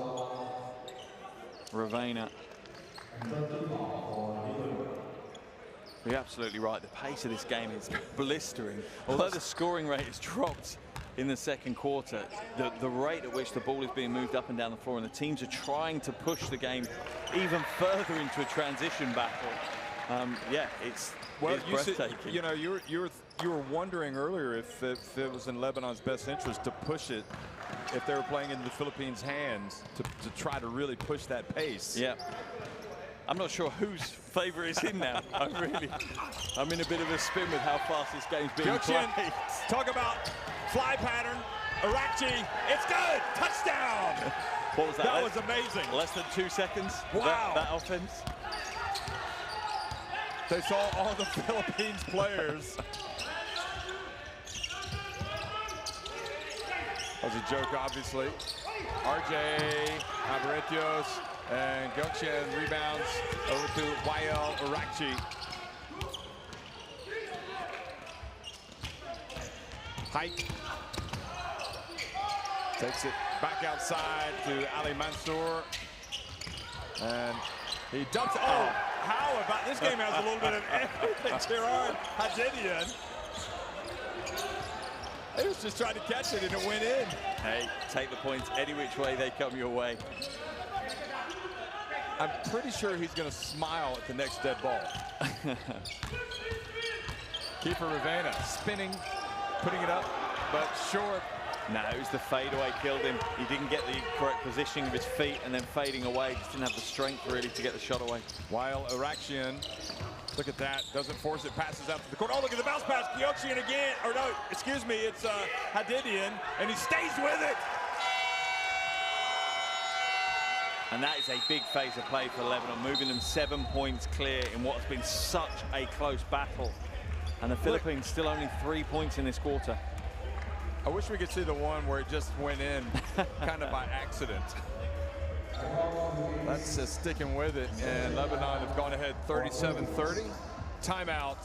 Ravena. You're absolutely right. The pace of this game is blistering. Although the scoring rate has dropped in the second quarter, the rate at which the ball is being moved up and down the floor, and the teams are trying to push the game even further into a transition battle. Yeah, it's breathtaking. You know, you were wondering earlier if it was in Lebanon's best interest to push it, if they were playing into the Philippines' hands to try to really push that pace. Yeah. I'm not sure whose favor is in now. I'm in a bit of a spin with how fast this game's being played. Talk about fly pattern. Arakji, it's good. Touchdown. What was that? That was amazing. Less than 2 seconds. Wow. That offense. They saw all the Philippines players. That was a joke, obviously. RJ Abaretios and Gyeokcheon rebounds over to Wael Arakji. Hike. Takes it back outside to Ali Mansour. And he dumps it. Oh, how about this game has a little bit of everything. Gerard Hadidian. He was just trying to catch it and it went in. Hey, take the points any which way they come your way. I'm pretty sure he's going to smile at the next dead ball. Keeper Ravena spinning, putting it up, but short. No, it was the fadeaway killed him. He didn't get the correct positioning of his feet, and then fading away, just didn't have the strength really to get the shot away. While Arakjian, look at that, doesn't force it, passes out to the court. Oh, look at the bounce pass, Gyeokcheon again, or no, excuse me, it's Hadidian, and he stays with it. And that is a big phase of play for Lebanon, moving them 7 points clear in what's been such a close battle. And the Philippines still only 3 points in this quarter. I wish we could see the one where it just went in kind of by accident. That's sticking with it, and Lebanon have gone ahead 37-30. Timeout,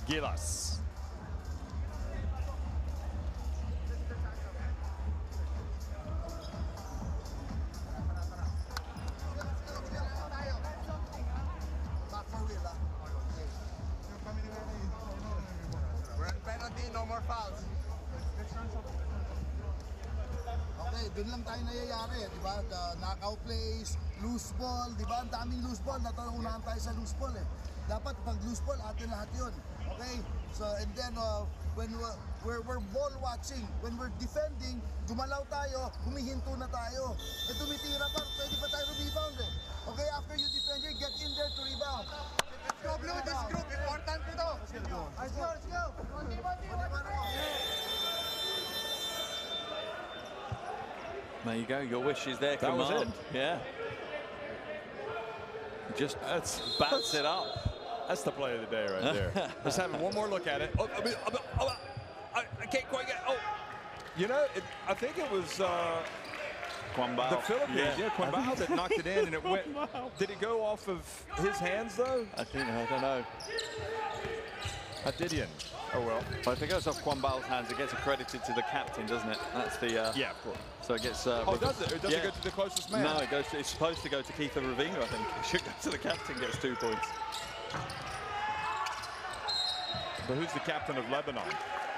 Gilas. We're on penalty, no more fouls. Okay, dun lang tayo nayayari, di ba? The knockout plays, loose ball, di ba? Ang daming loose ball, natunahan tayo sa loose ball eh. Dapat pag loose ball, atin lahat yun. Okay? So, and then when we're ball watching, when we're defending, gumalaw tayo, humihinto na tayo. E tumitira pa, pwede pa tayo rebound eh. Okay, after you defend, you get in there to rebound. Let's go, Blue, this group, important ito. Let's go. Let's go. There you go. Your wish is their That was command. it. Yeah. Just bats it up. That's the play of the day right there. Let's have one more look at it. Oh, I can't quite get. Oh, you know, I think it was Kwambao. the Philippines. Yeah, Kwambao that knocked it in, and it went. Did it go off of his hands though? I don't know. Hadidian. Oh well. But if it goes off Kwambao's hands, it gets accredited to the captain, doesn't it? That's the. Yeah, of course. So it gets. Oh, does it? It doesn't go to the closest man. No, it goes. It's supposed to go to Keith Ravina, I think. It should go to the captain. Gets 2 points. But who's the captain of Lebanon?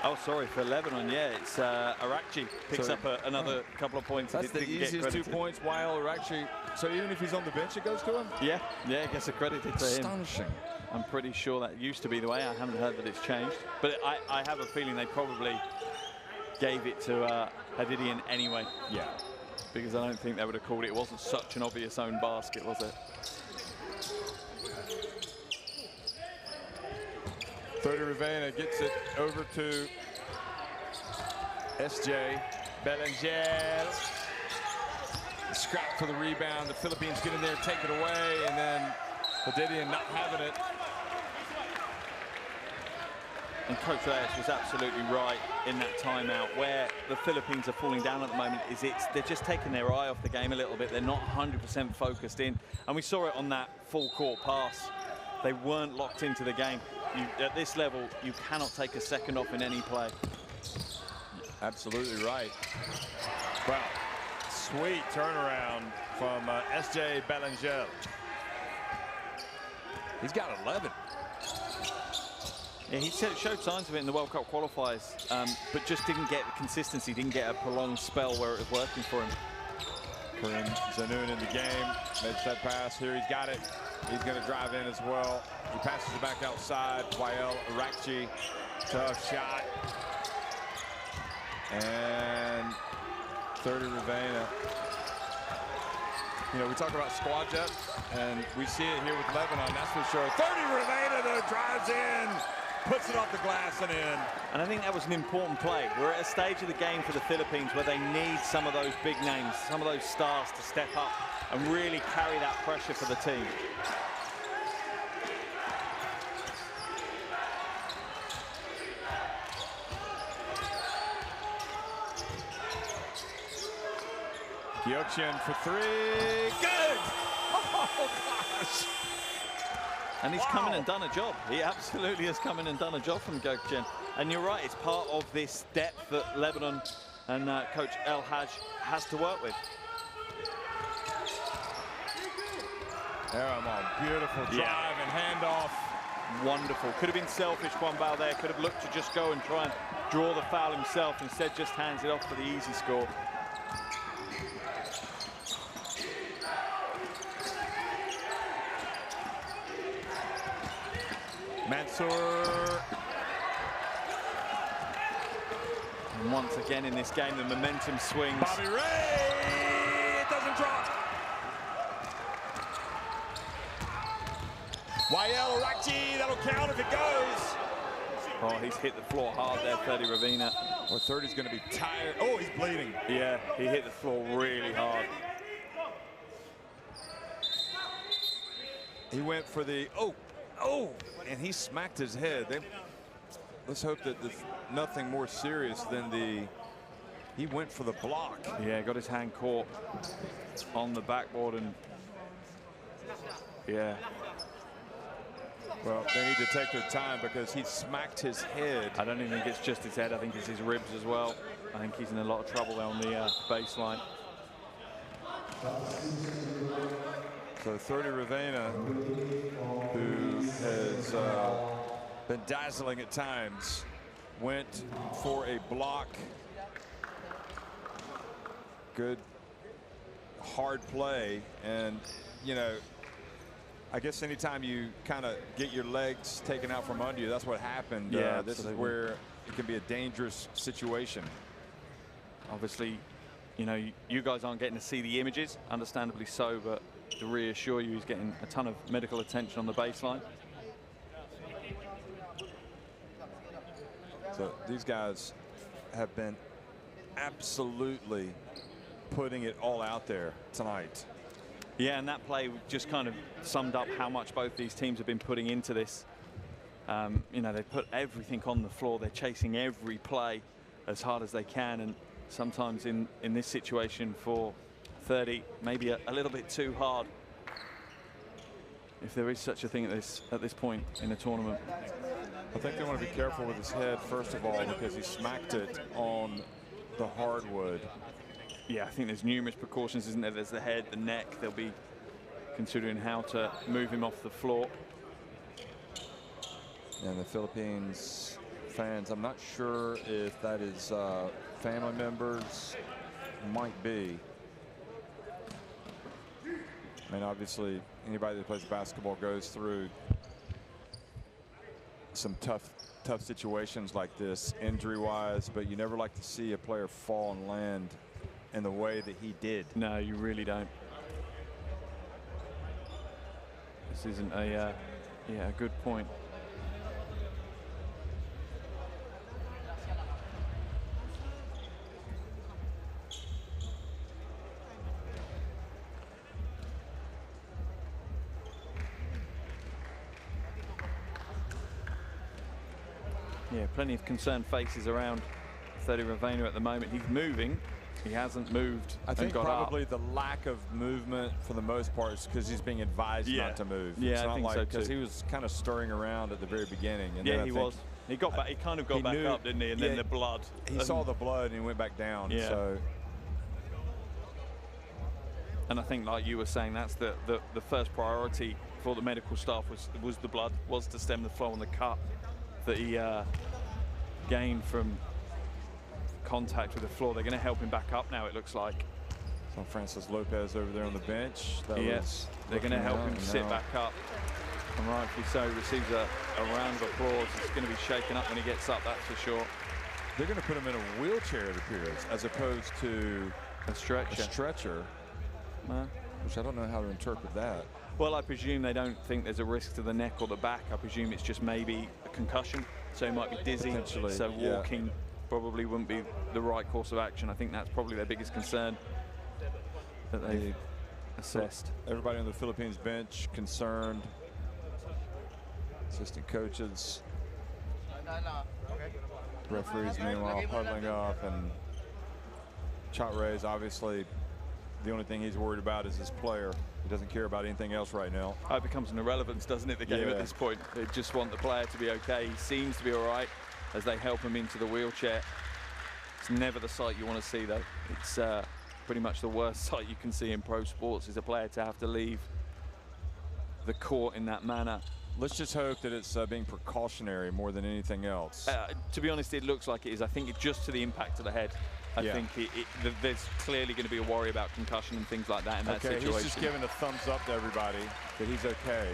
Oh, sorry, for Lebanon, yeah, it's Arakchi picks So- up another couple of points. That's the easiest 2 points. Wael Arakchi. So even if he's on the bench, it goes to him? Yeah, it gets accredited to him. Astonishing. I'm pretty sure that used to be the way. I haven't heard that it's changed. But I have a feeling they probably gave it to Hadidian anyway. Yeah. Because I don't think they would have called it. It wasn't such an obvious own basket, was it? 30 Ravena gets it over to SJ Belangel. Scrap for the rebound. The Philippines get in there, take it away, and then Hadidian not having it. And Coach Reyes was absolutely right in that timeout. Where the Philippines are falling down at the moment is they're just taking their eye off the game a little bit. They're not 100% focused in. And we saw it on that full court pass. They weren't locked into the game. At this level, you cannot take a second off in any play. Absolutely right. Wow. Sweet turnaround from SJ Belangel. He's got 11. Yeah, he showed signs of it in the World Cup qualifiers, but just didn't get the consistency, didn't get a prolonged spell where it was working for him. Karim Zanoun in the game, makes that pass. Here he's got it. He's going to drive in as well. He passes it back outside. Wael Arakchi, tough shot. And 30 Ravena. You know, we talk about squad depth, and we see it here with Lebanon, that's for sure. 30 Ravena, though, drives in, puts it off the glass and in. And I think that was an important play. We're at a stage of the game for the Philippines where they need some of those big names, some of those stars to step up and really carry that pressure for the team. Gyeokchen for three, good! Oh, gosh! And he's come in and done a job. He absolutely has come in and done a job from Gyeokchen. And you're right, it's part of this depth that Lebanon and Coach El Haj has to work with. Beautiful drive and handoff. Wonderful. Could have been selfish, Kwambao there. Could have looked to just go and try and draw the foul himself. Instead, just hands it off for the easy score. Mansour. And once again in this game, the momentum swings. Bobby Ray, it doesn't drop. Wael Arakchi, that'll count if it goes. Oh, he's hit the floor hard there, 30 Ravena. Well, 30's going to be tired. Oh, he's bleeding. Yeah, he hit the floor really hard. He went for the, and he smacked his head. let's hope that there's nothing more serious than he went for the block. Yeah, got his hand caught on the backboard, and yeah. Well, they need to take their time because he smacked his head. I don't even think it's just his head. I think it's his ribs as well. I think he's in a lot of trouble there on the baseline. So 30 Ravena, who has been dazzling at times, went for a block. Good hard play, and you know, I guess anytime you kind of get your legs taken out from under you, that's what happened. Yeah, this is where it can be a dangerous situation. Obviously, you know, you guys aren't getting to see the images, understandably so, but to reassure you, he's getting a ton of medical attention on the baseline. So these guys have been absolutely putting it all out there tonight. Yeah, and that play just kind of summed up how much both these teams have been putting into this. You know, they put everything on the floor. They're chasing every play as hard as they can, and sometimes in this situation for 30, maybe a little bit too hard, if there is such a thing at this point in the tournament. I think they want to be careful with his head, first of all, because he smacked it on the hardwood. Yeah, I think there's numerous precautions, isn't there? There's the head, the neck. They'll be considering how to move him off the floor. And the Philippines fans, I'm not sure if that is family members, might be. I mean, obviously, anybody that plays basketball goes through some tough situations like this, injury-wise, but you never like to see a player fall and land in the way that he did. No, you really don't. This isn't a good point. Yeah, plenty of concerned faces around 30 Ravena at the moment. He's moving. He hasn't moved. I think got probably up. the lack of movement for the most part is because he's being advised not to move. Yeah, it's I not think like, so because too. he was kind of stirring around at the very beginning. And Yeah, then he was. He got back. He kind of got back up, didn't he? And then the blood. He saw the blood and he went back down. Yeah. So. And I think, like you were saying, that's the first priority for the medical staff was the blood, was to stem the flow on the cut that he gained from contact with the floor. They're going to help him back up now, it looks like. So Francis Lopez over there on the bench. Yes, they're going to help him sit back up. And rightfully so, receives a round of applause. He's going to be shaken up when he gets up, that's for sure. They're going to put him in a wheelchair, it appears, as opposed to a stretcher. Which I don't know how to interpret that. Well, I presume they don't think there's a risk to the neck or the back. I presume it's just maybe a concussion, so he might be dizzy. So walking probably wouldn't be the right course of action. I think that's probably their biggest concern that they've assessed. Everybody on the Philippines bench concerned. Assistant coaches. Referees, meanwhile, huddling up, and Chatre's obviously the only thing he's worried about is his player. He doesn't care about anything else right now. It becomes an irrelevance, doesn't it, the game at this point? They just want the player to be okay. He seems to be all right as they help him into the wheelchair. It's never the sight you want to see, though. It's pretty much the worst sight you can see in pro sports, is a player to have to leave the court in that manner. Let's just hope that it's being precautionary more than anything else. To be honest, it looks like it is. I think it's just to the impact of the head. I think there's clearly going to be a worry about concussion and things like that in that situation. He's just giving a thumbs up to everybody that he's okay.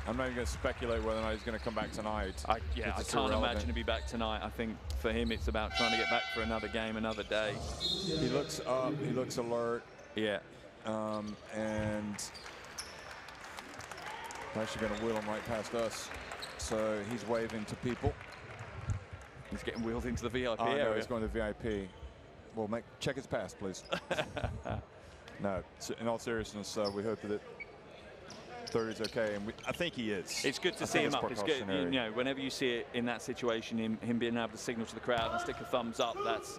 I'm not even going to speculate whether or not he's going to come back tonight. I can't imagine he'll be back tonight. I think for him it's about trying to get back for another game, another day. He looks up, he looks alert. Yeah. And actually going to wheel him right past us. So he's waving to people. He's getting wheeled into the VIP area. No, he's going to VIP. Well, check his pass, please. No, in all seriousness, we hope that 30's okay, and I think he is. It's good to see him up. It's good, you know, whenever you see it in that situation, him being able to signal to the crowd and stick a thumbs up, that's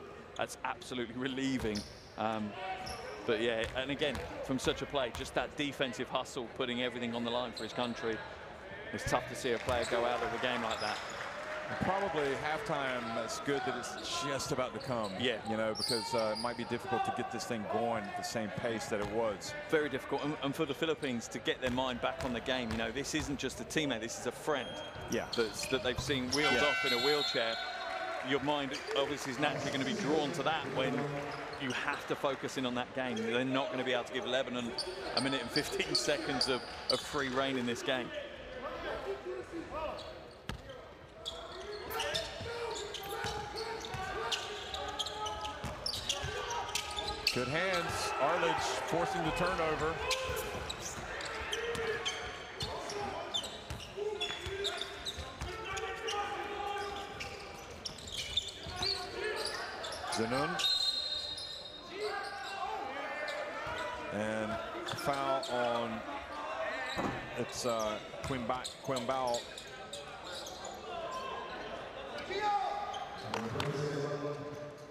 absolutely relieving. But yeah, and again, from such a play, just that defensive hustle, putting everything on the line for his country. It's tough to see a player go out of a game like that. Probably halftime, it's good that it's just about to come. Yeah. You know, because it might be difficult to get this thing going at the same pace that it was. Very difficult. And for the Philippines to get their mind back on the game, you know, this isn't just a teammate, this is a friend. Yeah. That they've seen wheeled off in a wheelchair. Your mind obviously is naturally going to be drawn to that when you have to focus in on that game. They're not going to be able to give Lebanon a minute and 15 seconds of free reign in this game. Good hands. Arledge forcing the turnover. Zanun. And foul on, it's Quimbao.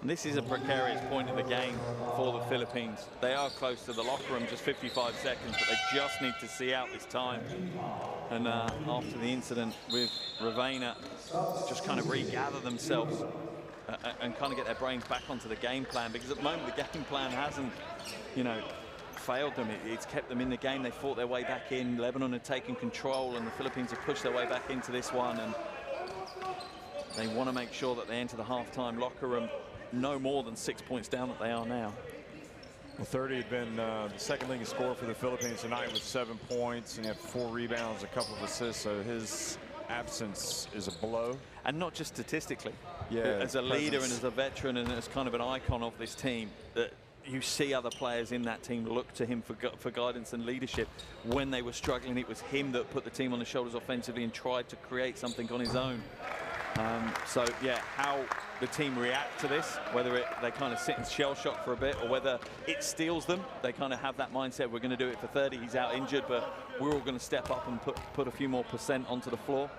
And this is a precarious point in the game for the Philippines. They are close to the locker room, just 55 seconds, but they just need to see out this time. And after the incident with Ravena, just kind of regather themselves and kind of get their brains back onto the game plan, because at the moment the game plan hasn't, you know, failed them. It's kept them in the game. They fought their way back in. Lebanon had taken control, and the Philippines have pushed their way back into this one. And they want to make sure that they enter the halftime locker room no more than 6 points down that they are now. Well, 30 had been the second leading scorer for the Philippines tonight with 7 points, and he had 4 rebounds, a couple of assists, so his absence is a blow. And not just statistically. Yeah, as a leader and as a veteran and as kind of an icon of this team, that you see other players in that team look to him for guidance and leadership. When they were struggling, it was him that put the team on the shoulders offensively and tried to create something on his own. So yeah, how the team react to this, whether they kind of sit in shell shock for a bit or whether it steals them, they kind of have that mindset, we're going to do it for 30, he's out injured, but we're all going to step up and put a few more % onto the floor.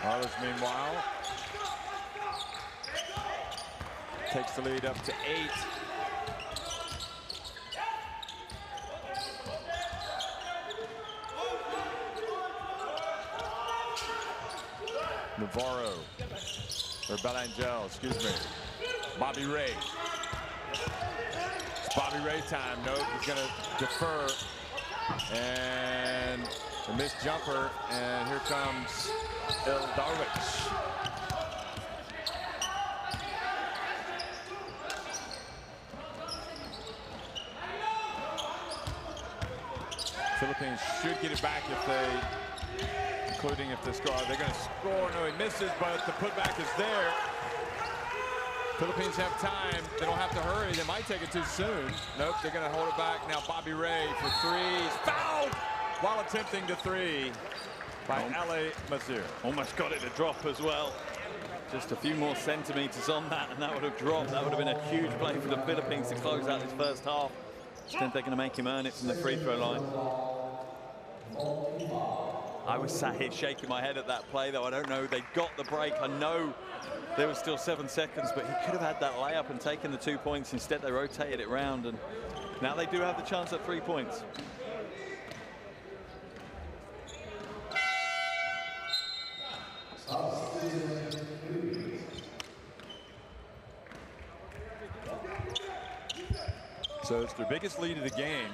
Arledge, meanwhile, takes the lead up to 8. Navarro, or Belangel, excuse me. Bobby Ray. It's Bobby Ray time. Nope, he's going to defer. And the missed jumper, and here comes Ildarwich. Philippines should get it back if they, including if they score. They're going to score. No, he misses, but the putback is there. Philippines have time. They don't have to hurry. They might take it too soon. Nope, they're going to hold it back. Now Bobby Ray for 3. He's fouled while attempting the 3 by Ali Mazir. Almost got it to drop as well. Just a few more centimeters on that, and that would have dropped. That would have been a huge play for the Philippines to close out this first half. I think they're going to make him earn it from the free throw line. I was sat here shaking my head at that play, though. I don't know. They got the break. I know there was still 7 seconds, but he could have had that layup and taken the 2 points. Instead, they rotated it round, and now they do have the chance at 3 points. So it's their biggest lead of the game,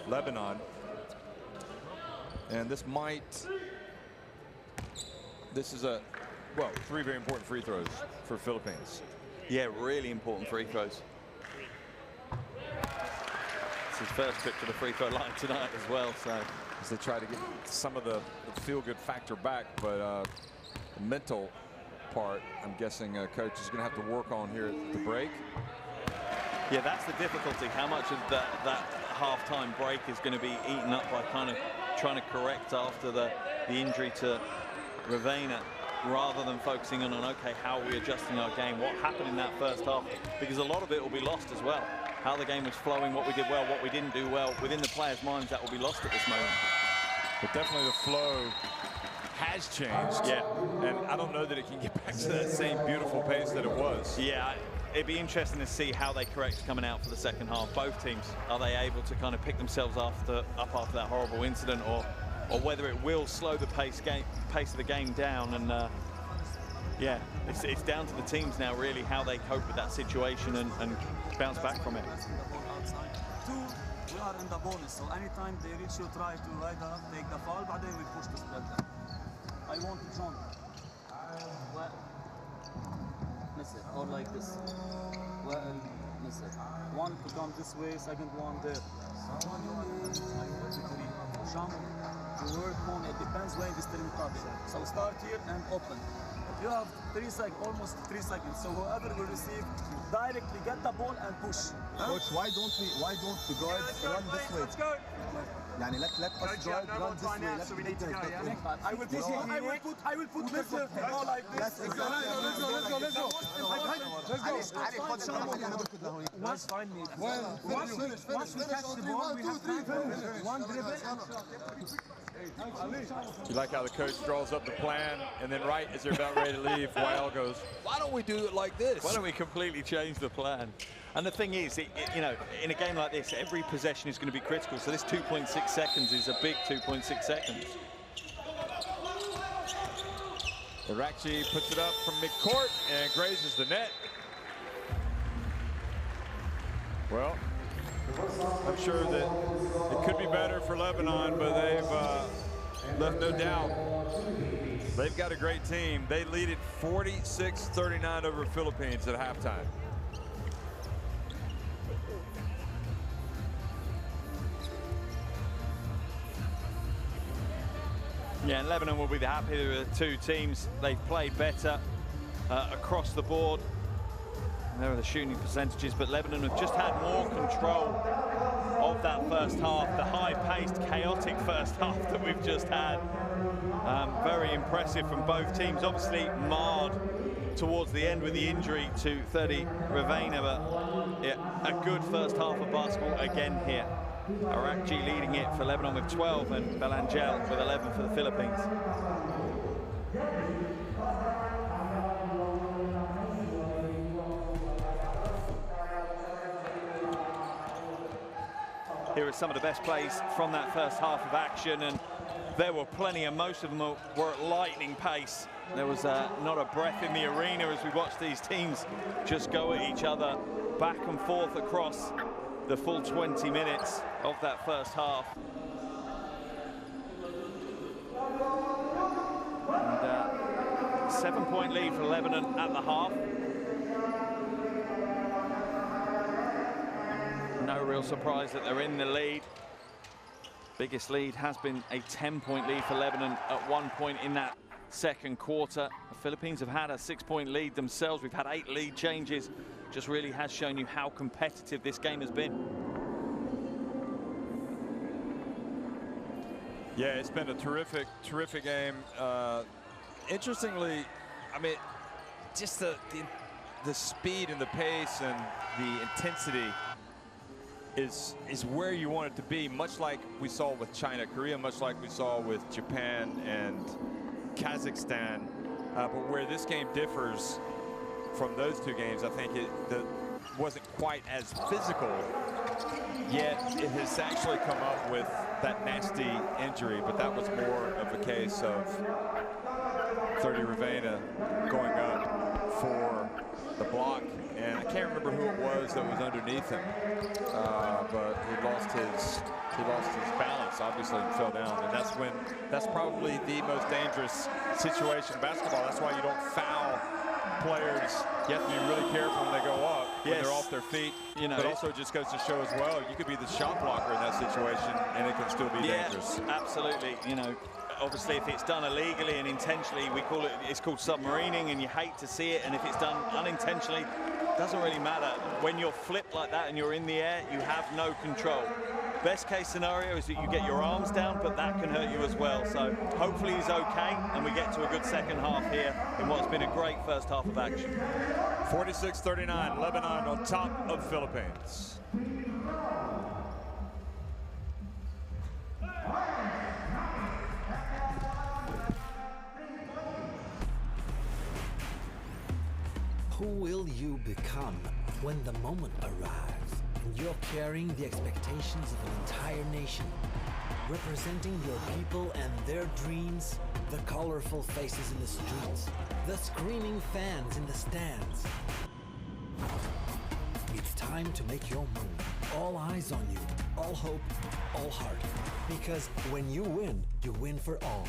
Lebanon. And this is a, well, 3 very important free throws for Philippines. Yeah, really important free throws. It's his first trip to the free throw line tonight as well, so. As they try to get some of the feel-good factor back, but the mental part, I'm guessing coach is going to have to work on here at the break. Yeah, that's the difficulty. How much of that halftime break is going to be eaten up by kind of trying to correct after the injury to Ravena, rather than focusing on, okay, how are we adjusting our game? What happened in that first half? Because a lot of it will be lost as well. how the game was flowing, what we did well, what we didn't do well. Within the players' minds, that will be lost at this moment. But definitely the flow has changed. Yeah. And I don't know that it can get back to that same beautiful pace that it was. Yeah, it'd be interesting to see how they correct coming out for the second half. Both teams, are they able to kind of pick themselves up after that horrible incident, or whether it will slow the pace of the game down? And yeah, it's down to the teams now, really, how they cope with that situation and bounce back from it. Two, we are in the bonus, so anytime they reach you, try to either take the foul, but then we push the spread down. I want to jump. Well, miss it, or like this. Well, miss it. One to come this way, second one there. One you want to jump, to work on, it depends when we still in touch. So start here and open. You have 3 seconds, almost 3 seconds. So whoever will receive, directly get the ball and push. Coach, why don't the guards run this way? Let's go. Yani let us guard run this way. Let the guys that way. I will put myself all like this. Let's go. Once find me. Once we catch the ball, we have time. One dribble. You like how the coach draws up the plan, and then right as they're about ready to leave, Wael goes, why don't we do it like this? Why don't we completely change the plan? And the thing is, you know, in a game like this, every possession is going to be critical. So this 2.6 seconds is a big 2.6 seconds. Arakji puts it up from midcourt and grazes the net. Well, I'm sure that it could be better for Lebanon, but they've left no doubt. They've got a great team. They lead it 46-39 over Philippines at halftime. Yeah, and Lebanon will be happy with the two teams. They've played better across the board. There are the shooting percentages, but Lebanon have just had more control of that first half, the high-paced, chaotic first half that we've just had. Very impressive from both teams. Obviously marred towards the end with the injury to 30 Ravena, but yeah, a good first half of basketball again here. Arakji leading it for Lebanon with 12 and Belangel with 11 for the Philippines. Here are some of the best plays from that first half of action, and there were plenty, and most of them were at lightning pace. There was not a breath in the arena as we watched these teams just go at each other back and forth across the full 20 minutes of that first half. And 7-point lead for Lebanon at the half. No real surprise that they're in the lead. Biggest lead has been a 10-point lead for Lebanon at one point in that second quarter. The Philippines have had a 6-point lead themselves. We've had 8 lead changes. Just really has shown you how competitive this game has been. Yeah, it's been a terrific game. Interestingly, I mean, just the speed and the pace and the intensity is where you want it to be, much like we saw with China, Korea, much like we saw with Japan and Kazakhstan. But where this game differs from those two games, I think it wasn't quite as physical, yet it has actually come up with that nasty injury, but that was more of a case of 30 Ravena going up for the block, and I can't remember who it was that was underneath him, but he lost his balance, obviously, and fell down, and that's probably the most dangerous situation in basketball. That's why you don't foul players. You have to be really careful when they go up, when they're off their feet. You know, but also just goes to show as well, you could be the shot blocker in that situation, and it can still be dangerous. Absolutely. You know, obviously, if it's done illegally and intentionally, it's called submarining, and you hate to see it. And if it's done unintentionally, doesn't really matter. When you're flipped like that and you're in the air, you have no control. Best case scenario is that you get your arms down, but that can hurt you as well. So hopefully he's okay, and we get to a good second half here in what's been a great first half of action. 46-39, Lebanon on top of Philippines. Who will you become when the moment arrives and you're carrying the expectations of an entire nation, representing your people and their dreams, the colorful faces in the streets, the screaming fans in the stands? It's time to make your move. All eyes on you, all hope, all heart. Because when you win for all.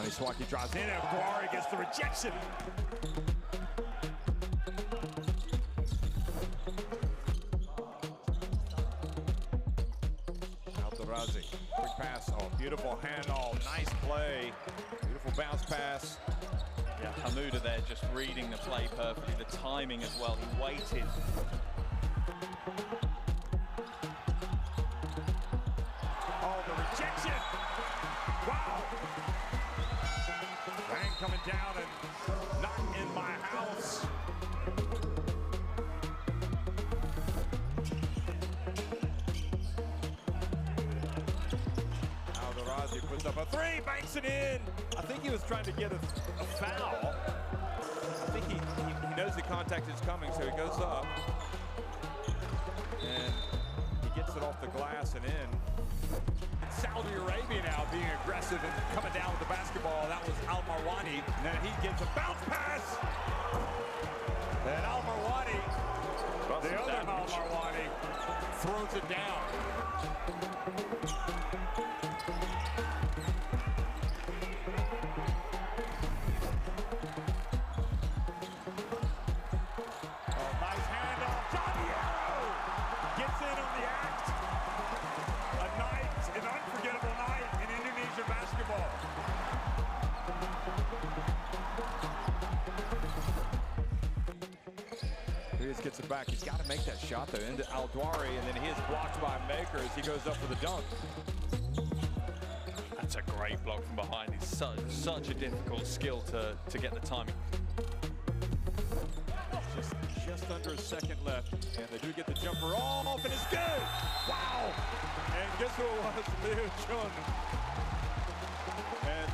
Swaki drives in, and Guari gets the rejection. Al-Tarazi, quick pass, oh, beautiful handoff, nice play, beautiful bounce pass. Yeah, Hamuda there just reading the play perfectly, the timing as well, he waited. Oh, the rejection, wow. Rang coming down and not in my house. Al-Tarazi puts up a three, banks it in. I think he was trying to get a foul. I think he knows the contact is coming, so he goes up. And he gets it off the glass and in. Saudi Arabia now being aggressive and coming down with the basketball. That was Al-Marwani. And then he gets a bounce pass. And Al-Marwani, the other Al-Marwani, throws it down. Oh, nice handoff. Johnny Arrow gets in on the act. An unforgettable night in Indonesian basketball. Reyes gets it back. He's got to make that shot though into Al-Dwari, and then he is blocked by Maker as he goes up for the dunk. That's a great block from behind. It's such a difficult skill to get the timing. Just under a second left, and they do get the jumper off, and it's good. Wow! And guess who it was? Liu Chun. And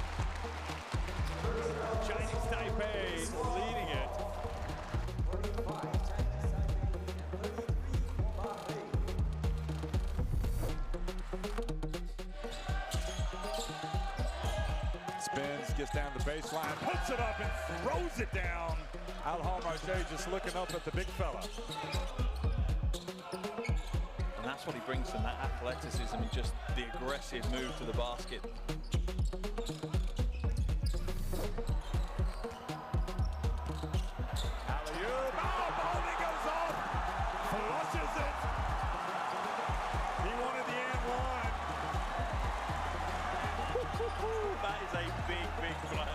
Chinese Taipei leading it. Spins, gets down the baseline, puts it up and throws it down. Al-Marwani just looking up at the big fella. And that's what he brings from that athleticism and just the aggressive move to the basket. Alley-oop, oh, Bowling goes off, flushes it. He wanted the and one. That is a big, big play.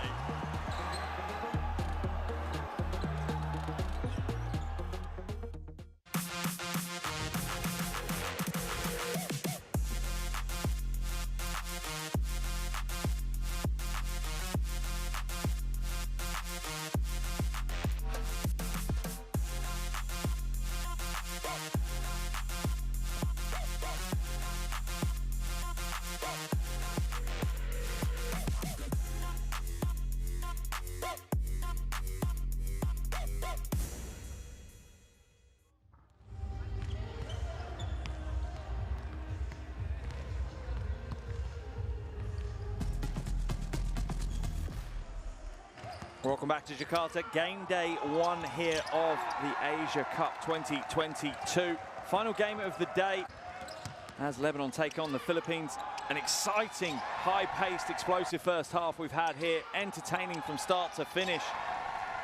Welcome back to Jakarta. Game day one here of the Asia Cup 2022. Final game of the day as Lebanon take on the Philippines. An exciting, high-paced, explosive first half we've had here, entertaining from start to finish.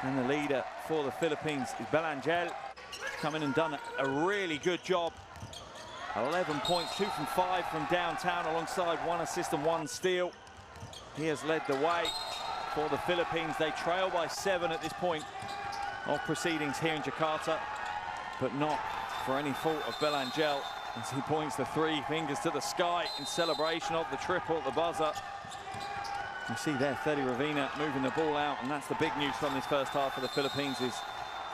And the leader for the Philippines is Belangel. Come in and done a really good job. 11 points, 2 from 5 from downtown, alongside 1 assist and 1 steal. He has led the way. for the Philippines. They trail by 7 at this point of proceedings here in Jakarta, but not for any fault of Belangel, as he points the 3 fingers to the sky in celebration of the triple at the buzzer. You see there, Thady Ravena moving the ball out, and that's the big news from this first half for the Philippines, is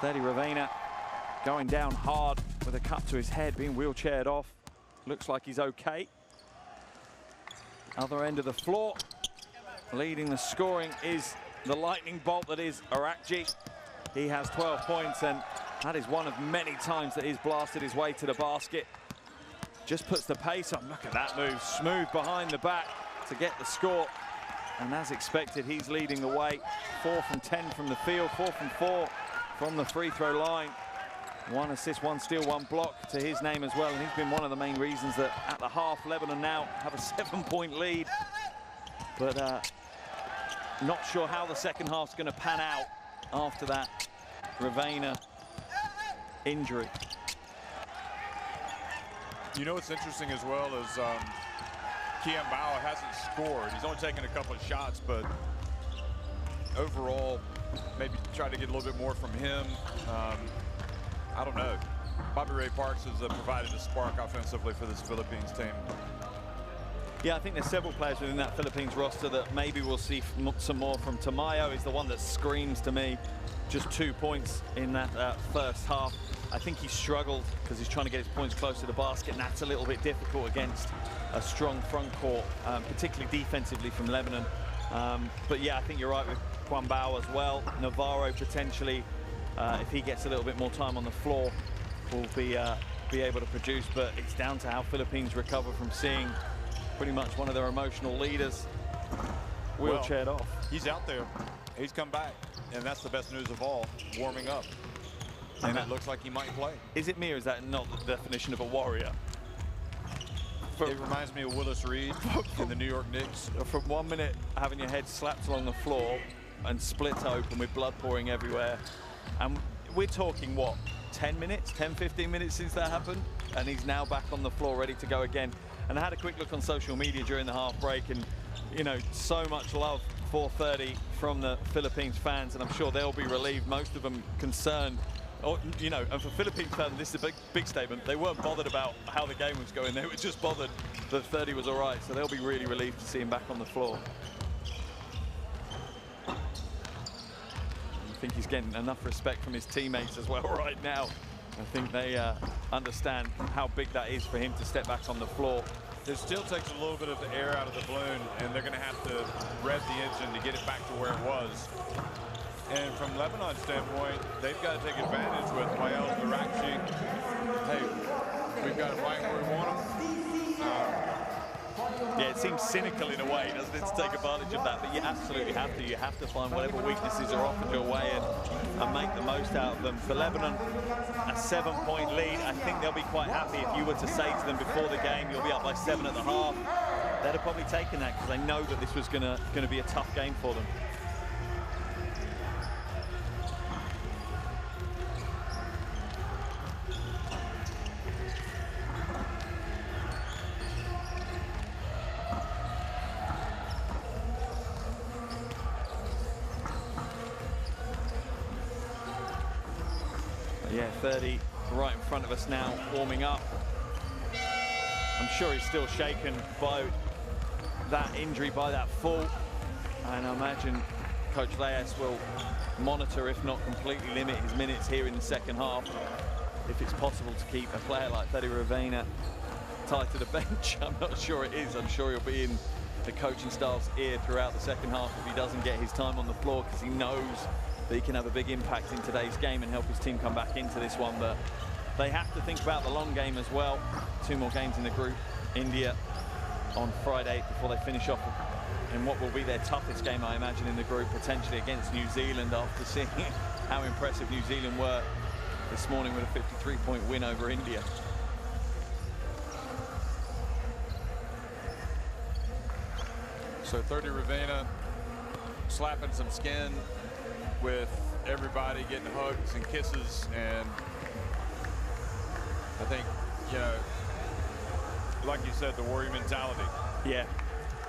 Thady Ravena going down hard with a cut to his head, being wheelchaired off. Looks like he's okay. Other end of the floor, leading the scoring is the lightning bolt that is Arakji. He has 12 points, and that is one of many times that he's blasted his way to the basket. Just puts the pace on. Look at that move, smooth behind the back to get the score. And as expected, he's leading the way. 4 from 10 from the field, 4 from 4 from the free throw line. 1 assist, 1 steal, 1 block to his name as well. And he's been one of the main reasons that at the half, Lebanon now have a 7-point lead. But not sure how the second half's going to pan out after that Ravena injury. You know what's interesting as well is Kian Bao hasn't scored. He's only taken a couple of shots, but overall, maybe try to get a little bit more from him. I don't know. Bobby Ray Parks has provided a spark offensively for this Philippines team. Yeah, I think there's several players within that Philippines roster that maybe we'll see some more from. Tamayo is the one that screams to me. Just 2 points in that first half. I think he struggled because he's trying to get his points close to the basket, and that's a little bit difficult against a strong front court, particularly defensively from Lebanon. But yeah, I think you're right with Quan Bao as well. Navarro potentially, if he gets a little bit more time on the floor, will be able to produce. But it's down to how Philippines recover from seeing pretty much one of their emotional leaders wheelchaired off. He's out there. He's come back, and that's the best news of all, warming up. And it looks like he might play. Is it me, or is that not the definition of a warrior? It reminds me of Willis Reed in the New York Knicks. From 1 minute having your head slapped along the floor and split open with blood pouring everywhere. And we're talking, what, 10 minutes, 10, 15 minutes since that happened? And he's now back on the floor ready to go again. And I had a quick look on social media during the half break, and, you know, so much love for Thady from the Philippines fans, and I'm sure they'll be relieved. Most of them concerned. Or, you know, and for Philippines fans, this is a big statement. They weren't bothered about how the game was going. They were just bothered that Thady was all right. So they'll be really relieved to see him back on the floor. I think he's getting enough respect from his teammates as well right now. I think they understand how big that is for him to step back on the floor. It still takes a little bit of the air out of the balloon, and they're going to have to rev the engine to get it back to where it was. And from Lebanon's standpoint, they've got to take advantage with Wael Arakji. Hey, we've got it right where we want them. Yeah, it seems cynical in a way, doesn't it, to take advantage of that? But you absolutely have to. You have to find whatever weaknesses are offered your way and make the most out of them. For Lebanon, a 7-point lead. I think they'll be quite happy if you were to say to them before the game, you'll be up by 7 at the half. They'd have probably taken that because they know that this was going to be a tough game for them. Yeah, Thady right in front of us now, warming up. I'm sure he's still shaken by that injury, by that fall. And I imagine Coach Leas will monitor, if not completely limit his minutes here in the second half, if it's possible to keep a player like Thady Ravena tied to the bench. I'm not sure it is. I'm sure he'll be in the coaching staff's ear throughout the second half if he doesn't get his time on the floor, because he knows that he can have a big impact in today's game and help his team come back into this one. But they have to think about the long game as well. 2 more games in the group. India on Friday before they finish off in what will be their toughest game, I imagine, in the group, potentially against New Zealand, after seeing how impressive New Zealand were this morning with a 53-point win over India. So Thady Ravena slapping some skin with everybody, getting hugs and kisses, and I think, you know, like you said, the warrior mentality. Yeah,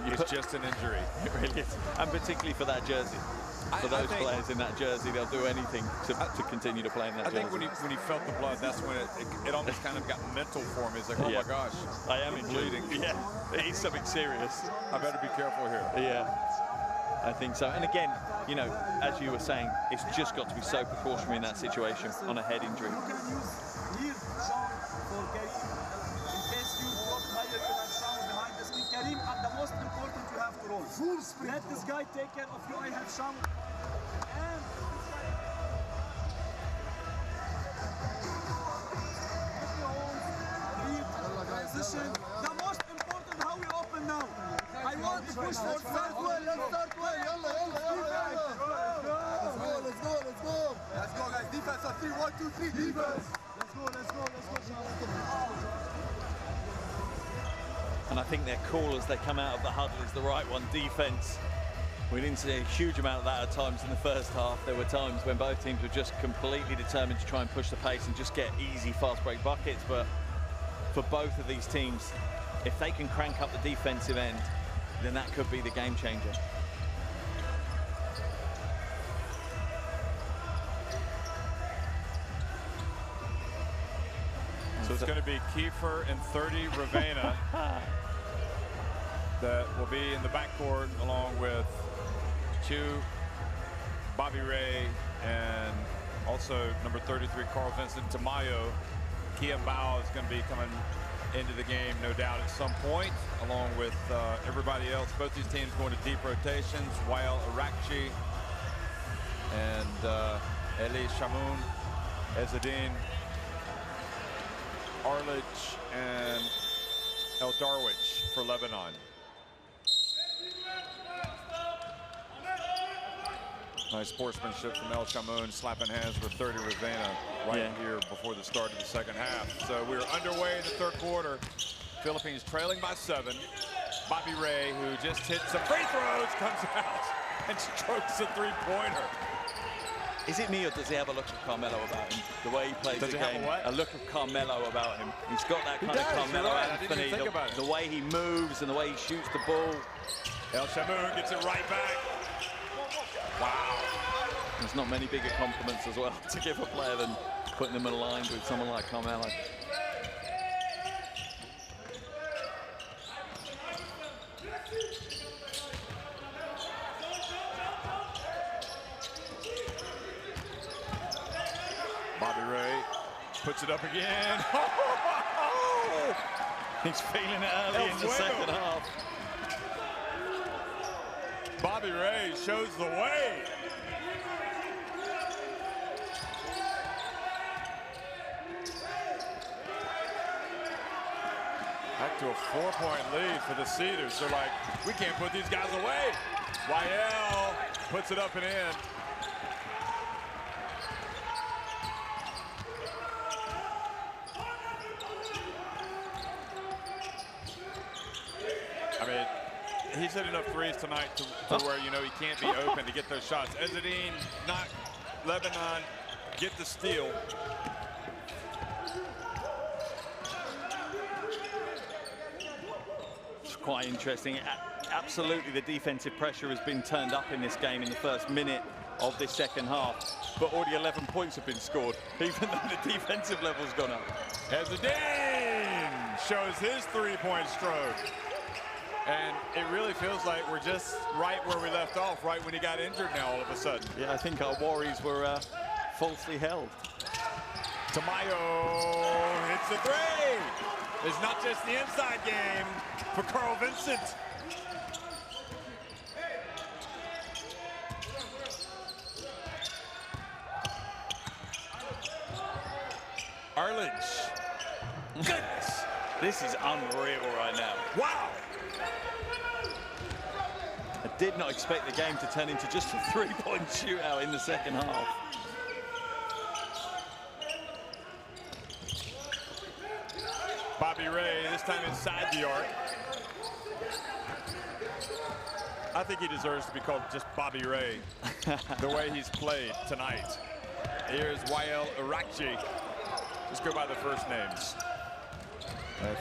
It's just an injury. It really is. And particularly for that jersey. For those players in that jersey, they'll do anything to continue to play in that jersey. I think when he felt the blood, that's when it almost kind of got mental for him. He's like, oh my gosh, I am bleeding. Yeah, it is something serious. I better be careful here. Yeah, I think so. And again, you know, as you were saying, it's just got to be so precautionary in that situation on a head injury. You can use here, Sean, for Karim. In case you drop higher, you have Sean behind the screen. Karim, the most important, you have to roll. Full sprint. Let this guy take care of you. I have Sean. And transition. The most important, how we open now. I want to push for start well. Let's start well. Yalla, yalla, yalla, yalla. Let's go, let's go, let's go. Let's go, guys. Defense on 3, 1, 2, 3. Defense. Let's go, let's go, let's go. And I think their call as they come out of the huddle is the right one. Defense. We didn't see a huge amount of that at times in the first half. There were times when both teams were just completely determined to try and push the pace and just get easy fast break buckets. But for both of these teams, if they can crank up the defensive end, then that could be the game changer. So it's going to be Kiefer and 30 Ravena that will be in the backcourt along with Chu, Bobby Ray, and also number 33, Carl Vincent Tamayo. Kia Bao is going to be coming into the game, no doubt, at some point, along with everybody else. Both these teams going to deep rotations. Wael Arakchi and Eli Shamoun, Ezzedine, Arlich, and El Darwich for Lebanon. Nice sportsmanship from El Shamoun, slapping hands with 30 Ravena right here before the start of the second half. So we're underway in the third quarter. Philippines trailing by 7. Bobby Ray, who just hit some free throws, comes out and strokes a three-pointer. Is it me, or does he have a look of Carmelo about him? The way he plays the game, a look of Carmelo about him. He's got that kind of Carmelo Anthony, the way he moves and the way he shoots the ball. El Shamoun gets it right back. Wow. There's not many bigger compliments as well to give a player than putting them aligned with someone like Carmelo. Bobby Ray puts it up again. He's feeling it early in the second half. Bobby Ray shows the way. Back to a 4-point lead for the Cedars. They're like, we can't put these guys away. Wael puts it up and in. I mean, he's hit enough threes tonight to where, you know, he can't be open to get those shots. Ezzedine, not Lebanon, get the steal. It's quite interesting. Absolutely, the defensive pressure has been turned up in this game in the first minute of this second half. But already 11 points have been scored, even though the defensive level's gone up. Ezzedine shows his three-point stroke. And it really feels like we're just right where we left off, right when he got injured now all of a sudden. Yeah, I think our worries were falsely held. Tamayo hits the three. It's not just the inside game for Carl Vincent. Arlich. Goodness. This is unreal right now. Wow. I did not expect the game to turn into just a three-point shootout in the second half. Bobby Ray, this time inside the arc. I think he deserves to be called just Bobby Ray, the way he's played tonight. Here's Wael Arakchi. Just go by the first names.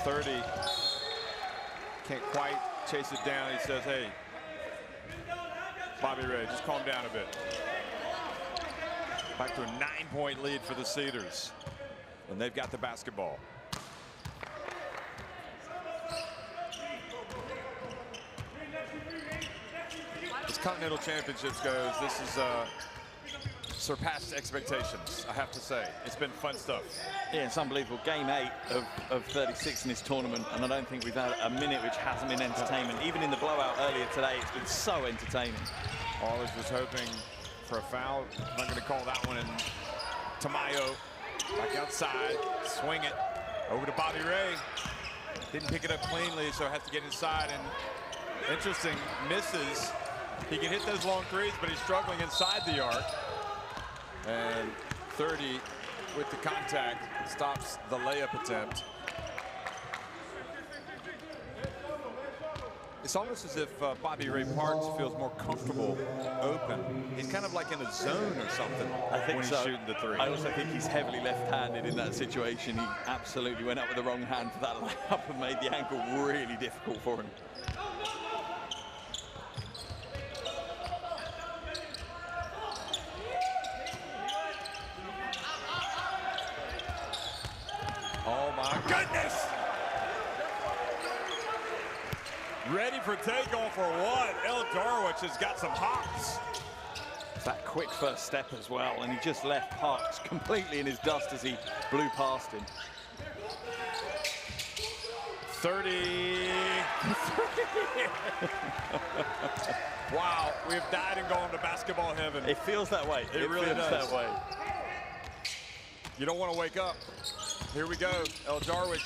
30 can't quite chase it down. He says, hey, Bobby Ray, just calm down a bit. Back to a 9-point lead for the Cedars. And they've got the basketball. As Continental Championships goes, this is surpassed expectations, I have to say. It's been fun stuff. Yeah, it's unbelievable. Game 8 of 36 in this tournament, and I don't think we've had a minute which hasn't been entertainment. Even in the blowout earlier today, it's been so entertaining. Always was hoping for a foul. Not going to call that one. And Tamayo back outside, swing it over to Bobby Ray. Didn't pick it up cleanly, so has to get inside. And interesting, misses. He can hit those long threes, but he's struggling inside the arc. And 30 with the contact stops the layup attempt. It's almost as if Bobby Ray Parks feels more comfortable open. He's kind of like in a zone or something when he's shooting the three. I also think he's heavily left-handed in that situation. He absolutely went up with the wrong hand for that layup and made the ankle really difficult for him. Oh my goodness! Ready for takeoff or what? El Darwich has got some hops. It's that quick first step as well, and he just left Parks completely in his dust as he blew past him. 30. Wow, we have died and gone to basketball heaven. It feels that way. It really feels does. that way. You don't want to wake up. Here we go. El Darwich.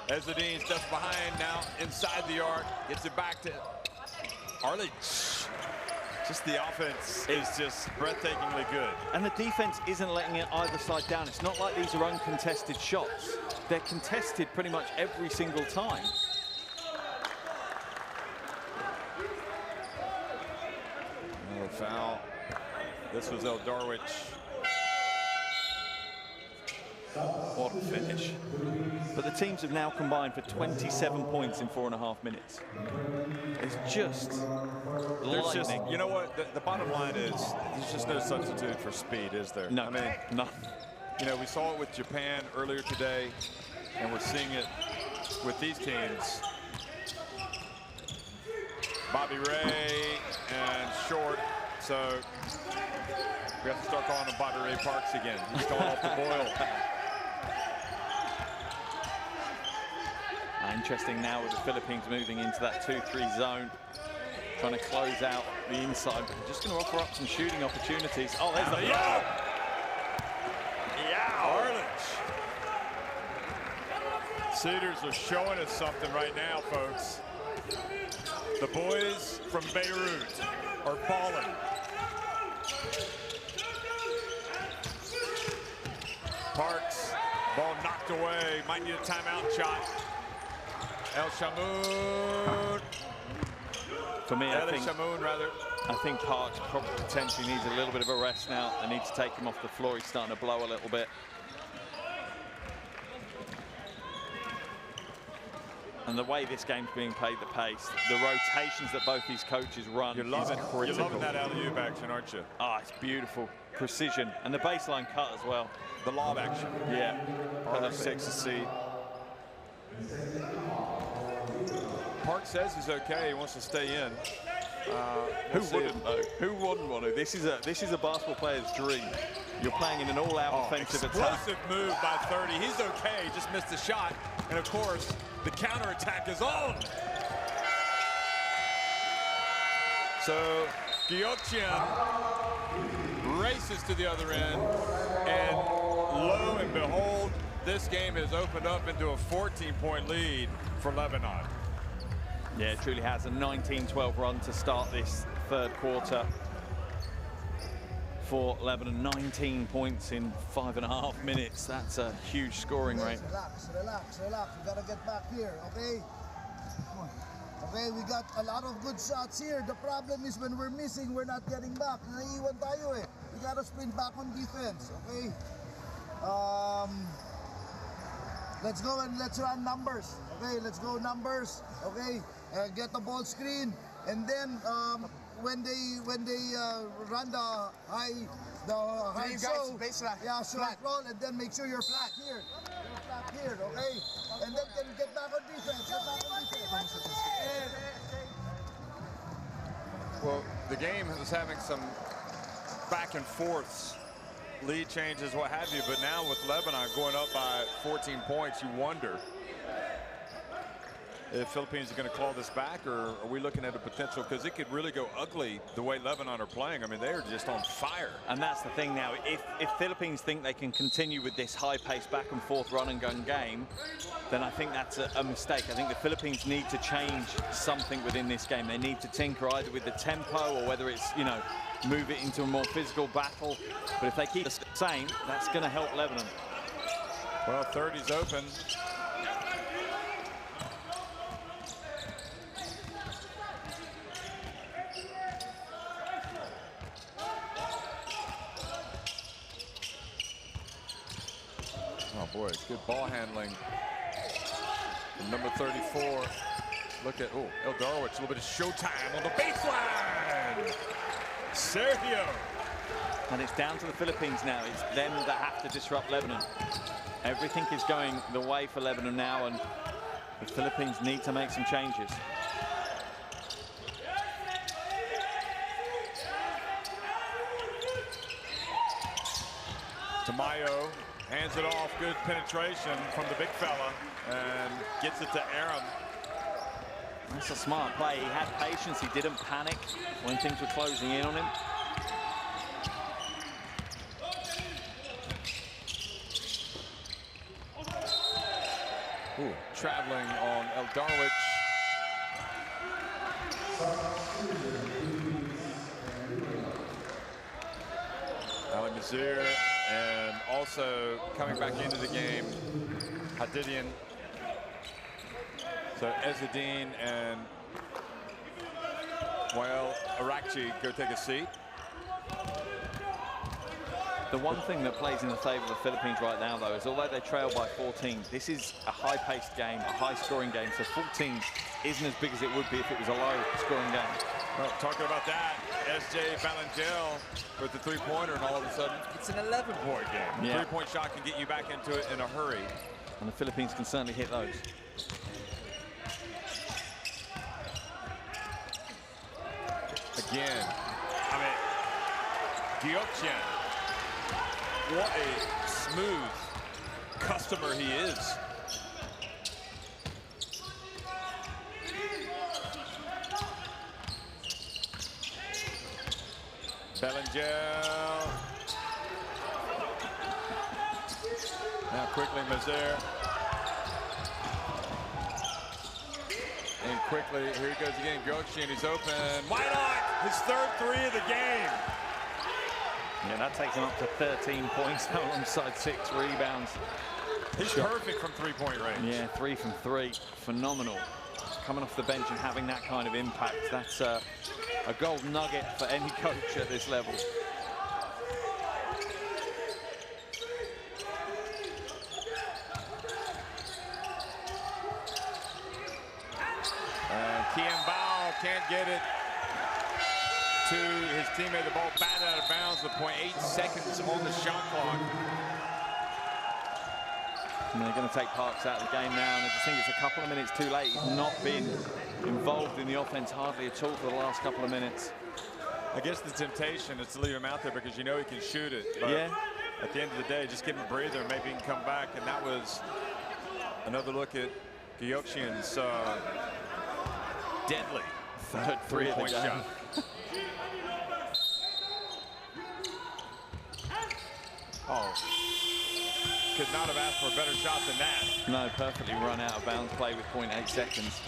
Ezzedine steps behind now inside the arc. Gets it back to Arledge. Just the offense is just breathtakingly good. And the defense isn't letting it either side down. It's not like these are uncontested shots. They're contested pretty much every single time. Oh, foul. This was El Darwich. What a finish. But the teams have now combined for 27 points in 4.5 minutes. It's just lightning. You know what? The bottom line is there's just no substitute for speed, is there? No, I mean, no. You know, we saw it with Japan earlier today, and we're seeing it with these teams. Bobby Ray and short, so we have to start calling him Bobby Ray Parks again. He's going off the boil. Interesting now with the Philippines moving into that 2-3 zone, trying to close out the inside, but just going to offer up some shooting opportunities. Oh, there's the yeah. Arledge. Cedars are showing us something right now, folks. The boys from Beirut are balling. Parks, ball knocked away, might need a timeout shot. El Shamoun. For me, I think Parks probably potentially needs a little bit of a rest now. They need to take him off the floor. He's starting to blow a little bit. And the way this game's being played, the pace, the rotations that both these coaches run is critical. You're loving that alley-oop action, aren't you? Ah, it's beautiful. Precision. And the baseline cut as well. The lob action. Yeah. R6 to see. Park says he's okay. He wants to stay in. Who wouldn't though? Who wouldn't want to? This is a basketball player's dream. You're playing in an all-out offensive attack. Explosive move by 30. He's okay. He just missed the shot. And of course, the counterattack is on. So Gyeokcheon races to the other end, and lo and behold, this game has opened up into a 14-point lead for Lebanon. Yeah, it truly has. A 19-12 run to start this third quarter for Lebanon. 19 points in 5.5 minutes. That's a huge scoring rate. Relax. We gotta get back here, okay? Okay, we got a lot of good shots here. The problem is when we're missing, we're not getting back. Naiiwan tayo eh. We gotta sprint back on defense, okay? let's go and let's run numbers. Okay, let's go numbers. Okay, get the ball screen, and then when they run the high show, yeah, short roll, and then make sure you're flat here. You're flat here, okay? And then can get back on defense. Get back on defense. Well, the game was having some back and forths, lead changes, what have you, but now with Lebanon going up by 14 points, you wonder if Philippines are going to claw this back, or are we looking at a potential, because it could really go ugly the way Lebanon are playing. I mean, they're just on fire. And that's the thing now. If Philippines think they can continue with this high-paced back-and-forth run-and-gun game, then I think that's a mistake. I think the Philippines need to change something within this game. They need to tinker either with the tempo, or whether it's, you know, move it into a more physical battle. But if they keep the same, that's going to help Lebanon. Well, 30's open. Oh boy, good ball handling from number 34. Look at, Eldarowicz, a little bit of showtime on the baseline. Sergio. And it's down to the Philippines now. It's them that have to disrupt Lebanon. Everything is going the way for Lebanon now, and the Philippines need to make some changes. Tamayo hands it off, good penetration from the big fella, and gets it to Aram. That's a smart play. He had patience. He didn't panic when things were closing in on him. Ooh, traveling on Eldarowicz. Ali Mazir, and also coming back into the game, Hadidian. So Ezzedine and Wael Arakchi go take a seat. The one thing that plays in the favor of the Philippines right now, though, is although they trail by 14, this is a high-paced game, a high-scoring game. So 14 isn't as big as it would be if it was a low-scoring game. Well, talking about that, SJ Balangel with the three-pointer, and all of a sudden, it's an 11-point game. Yeah. Three-point shot can get you back into it in a hurry. And the Philippines can certainly hit those. Again, I mean, Gyeokjian, what a smooth customer he is. Belangel. Now quickly Mazir. And quickly, here he goes again, Gyeokjian, he's open. Why not? His third three of the game. Yeah, that takes him up to 13 points alongside 6 rebounds. He's perfect from three-point range. Yeah, 3 from 3, phenomenal. Coming off the bench and having that kind of impact, that's a gold nugget for any coach at this level. And Kian Bao can't get it to his teammate. The ball batted out of bounds with 0.8 seconds on the shot clock. And they're going to take Parks out of the game now, and I just think it's a couple of minutes too late. He's not been involved in the offense hardly at all for the last couple of minutes. I guess the temptation is to leave him out there because you know he can shoot it. But yeah. At the end of the day, just give him a breather, maybe he can come back. And that was another look at Gyeokjian's deadly third three-point shot. Oh, could not have asked for a better shot than that. No, perfectly run out of bounds play with 0.8 seconds.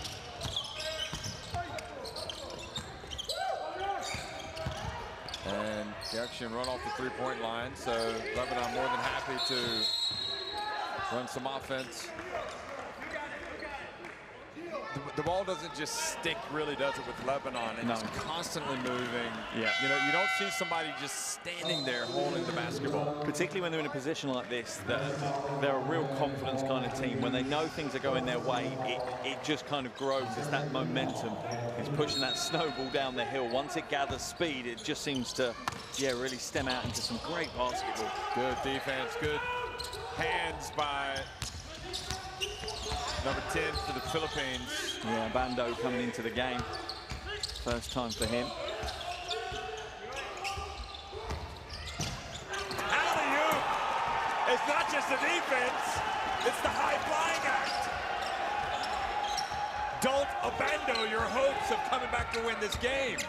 And Gyeokjian run off the three-point line, so Lebanon more than happy to run some offense. the ball doesn't just stick, really, does it, with Lebanon? And it's constantly moving. Yeah. You know, you don't see somebody just standing there holding the basketball. Particularly when they're in a position like this, that they're a real confidence kind of team. When they know things are going their way, it just kind of grows. It's that momentum. It's pushing that snowball down the hill. Once it gathers speed, it just seems to, yeah, really stem out into some great basketball. Good defense, good hands by number 10 for the Philippines. Yeah, Bando coming into the game. First time for him. Alley-oop! It's not just the defense, it's the high-flying act. Don't abandon your hopes of coming back to win this game.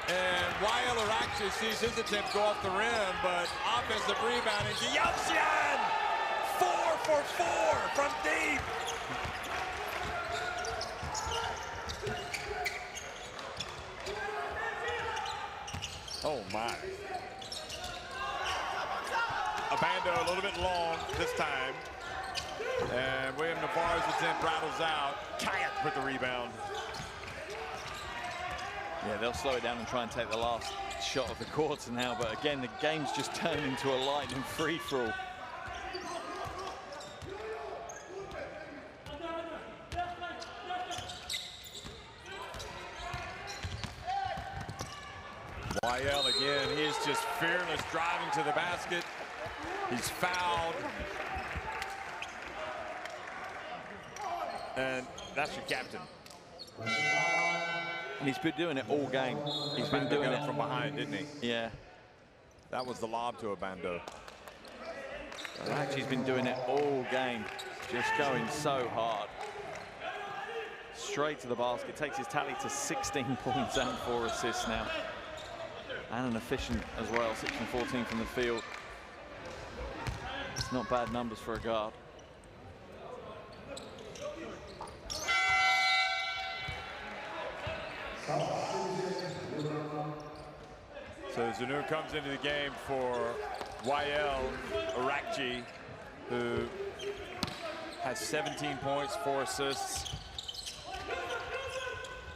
And Wael actually sees his attempt go off the rim, but offensive rebound, and Yamsian! 4 for 4 from deep. Oh my. Abando a little bit long this time. And William Navarro's attempt rattles out. Kayat with the rebound. Yeah, they'll slow it down and try and take the last shot of the quarter now. But again, the game's just turned into a lightning free-for-all. Wael again, he's just fearless driving to the basket. He's fouled. And that's your captain. And he's been doing it all game. He's been doing it from behind, didn't he? Yeah. That was the lob to Abando. Actually, he's been doing it all game. Just going so hard. Straight to the basket. Takes his tally to 16 points and 4 assists now. And an efficient as well, 6 from 14 from the field. It's not bad numbers for a guard. So Zanu comes into the game for Wael Arakji, who has 17 points, 4 assists.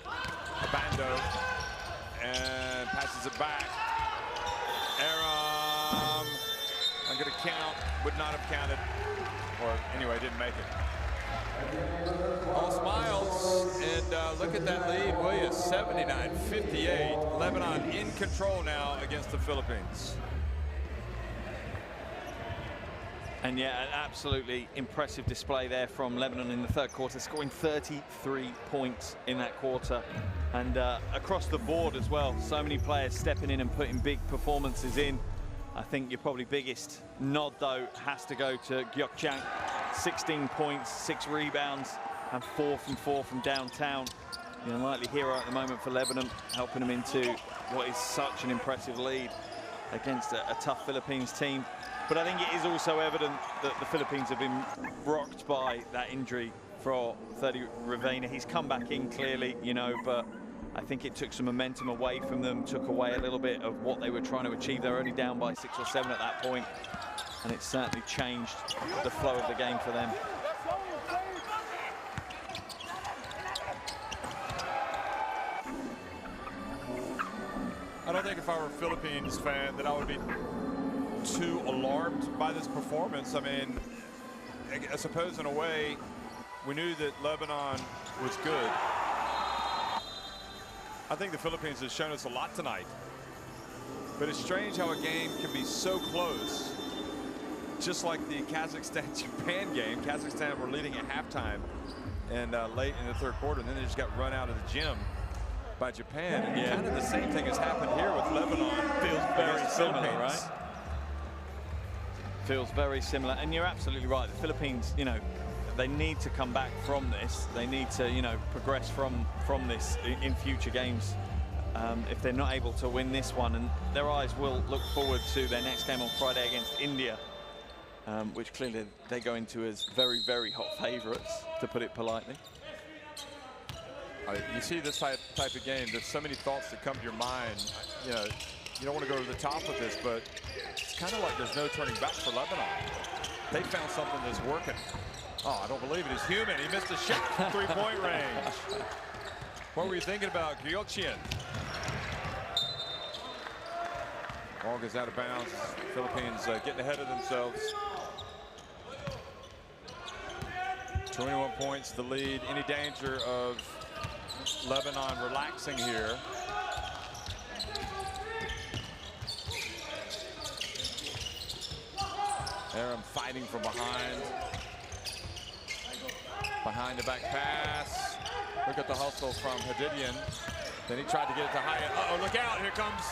Abando, and passes it back. Aram, I'm gonna count, would not have counted, or anyway, didn't make it. All smiles, and look at that lead, Williams, 79-58. Lebanon in control now against the Philippines. And yeah, an absolutely impressive display there from Lebanon in the third quarter, scoring 33 points in that quarter. And across the board as well, so many players stepping in and putting big performances in. I think your probably biggest nod, though, has to go to Gyeokchang. 16 points, 6 rebounds, and 4 from 4 from downtown. The unlikely hero at the moment for Lebanon, helping them into what is such an impressive lead against a tough Philippines team. But I think it is also evident that the Philippines have been rocked by that injury for 30 Ravena. He's come back in clearly, you know, but I think it took some momentum away from them, took away a little bit of what they were trying to achieve. They're only down by 6 or 7 at that point, and it certainly changed the flow of the game for them. I don't think if I were a Philippines fan that I would be too alarmed by this performance. I mean, I suppose in a way, we knew that Lebanon was good. I think the Philippines has shown us a lot tonight. But it's strange how a game can be so close. Just like the Kazakhstan-Japan game. Kazakhstan were leading at halftime and late in the third quarter, and then they just got run out of the gym by Japan. And kind of the same thing has happened here with Lebanon. Feels very similar, right? Feels very similar, and you're absolutely right. The Philippines, you know, they need to come back from this. They need to, you know, progress from this in future games. If they're not able to win this one, and their eyes will look forward to their next game on Friday against India, which clearly they go into as very, very hot favourites, to put it politely. You see this type of game, there's so many thoughts that come to your mind. You know, you don't want to go over the top with this, but it's kind of like there's no turning back for Lebanon. They found something that's working. Oh, I don't believe it. He's human. He missed a shot from three-point range. What were you thinking about Gyokchian? Ball goes out of bounds. Philippines getting ahead of themselves. 21 points, the lead. Any danger of Lebanon relaxing here? Aram fighting from behind. Behind the back pass. Look at the hustle from Hadidian. Then he tried to get it to Hyatt. Uh-oh, look out. Here comes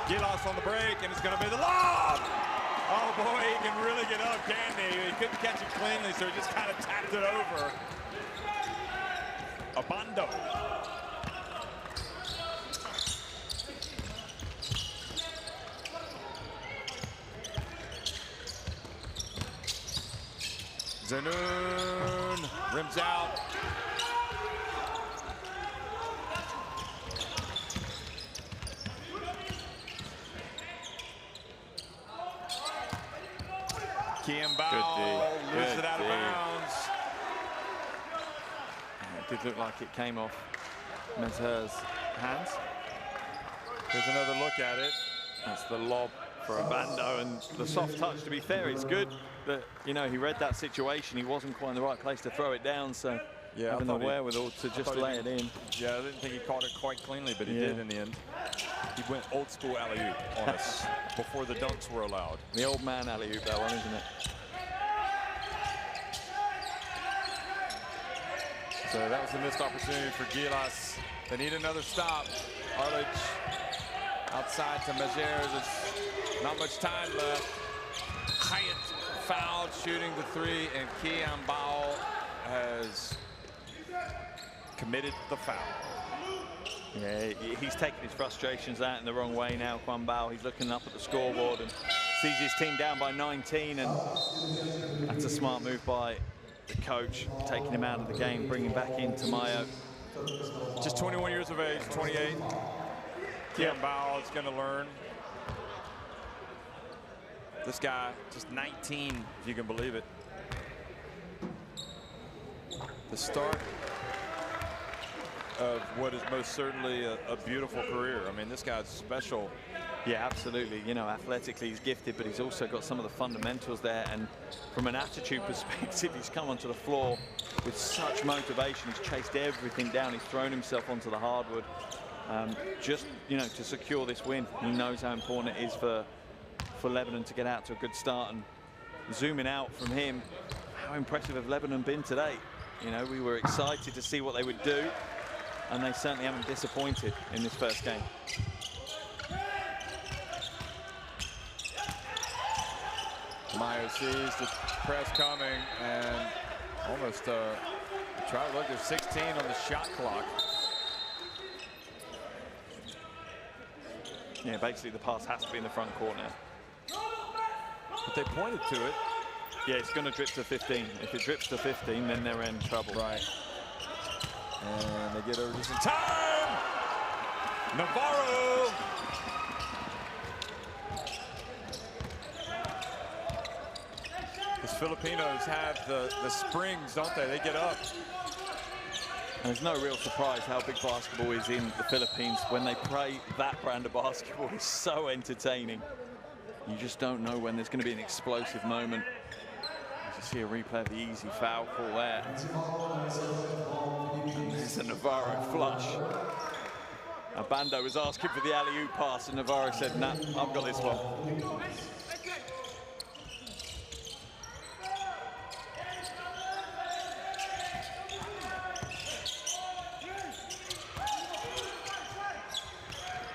Gilas on the break, and it's going to be the lob. Oh, boy, he can really get up, can't he? He couldn't catch it cleanly, so he just kind of tapped it over. Abando. Zanoon rims out. Kiambao loses it out of bounds. It did look like it came off Mezher's hands. Here's another look at it. That's the lob for Abando, and the soft touch, to be fair, it's good that, you know, he read that situation. He wasn't quite in the right place to throw it down, so yeah, having the wherewithal to just lay it in. Yeah, I didn't think he caught it quite cleanly, but he did in the end. He went old school alley-oop on us before the dunks were allowed. The old man alley-oop, that one, isn't it? So that was a missed opportunity for Gilas. They need another stop. Arlich outside to Mezher. There's not much time left. Hyatt fouled, shooting the three, and Kiambao has committed the foul. Yeah, he's taking his frustrations out in the wrong way now, Kiambao. He's looking up at the scoreboard and sees his team down by 19, and that's a smart move by the coach, taking him out of the game, bringing back in Tamayo. Just 21 years of age, 28. Kiambao is going to learn. This guy, just 19, if you can believe it. The start of what is most certainly a beautiful career. I mean, this guy's special. Yeah, absolutely. You know, athletically he's gifted, but he's also got some of the fundamentals there. And from an attitude perspective, he's come onto the floor with such motivation. He's chased everything down. He's thrown himself onto the hardwood just, you know, to secure this win. He knows how important it is for Lebanon to get out to a good start. And zooming out from him, how impressive have Lebanon been today? You know, we were excited to see what they would do, and they certainly haven't disappointed in this first game. Mayo sees the press coming and almost try to look. There's 16 on the shot clock. Yeah, basically the pass has to be in the front court now. But they pointed to it. Yeah, it's going to drip to 15. If it drips to 15, then they're in trouble. Right. And they get over just in time. Navarro. These Filipinos have the springs, don't they? They get up. And there's no real surprise how big basketball is in the Philippines. When they play that brand of basketball, it's so entertaining. You just don't know when there's going to be an explosive moment. You see a replay of the easy foul call there. This is a Navarro flush. Abando was asking for the alley-oop pass, and Navarro said, nah, I've got this one.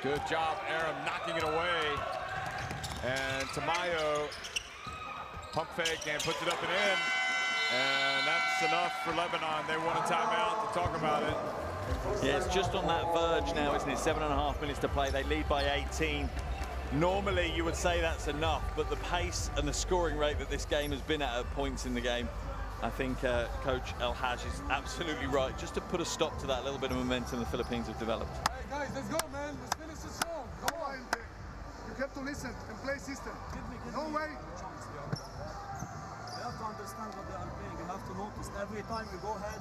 Good job, Aram knocking it away. And Tamayo pump fake and puts it up and in. And that's enough for Lebanon. They want a timeout to talk about it. Yeah, it's just on that verge now, isn't it? 7.5 minutes to play. They lead by 18. Normally, you would say that's enough, but the pace and the scoring rate that this game has been at points in the game, I think Coach El Haj is absolutely right, just to put a stop to that little bit of momentum the Philippines have developed. Hey guys, let's go, man. Let's finish the show. Go on. You have to listen and play system. No way. You have to understand what they are playing. You have to notice every time you go ahead,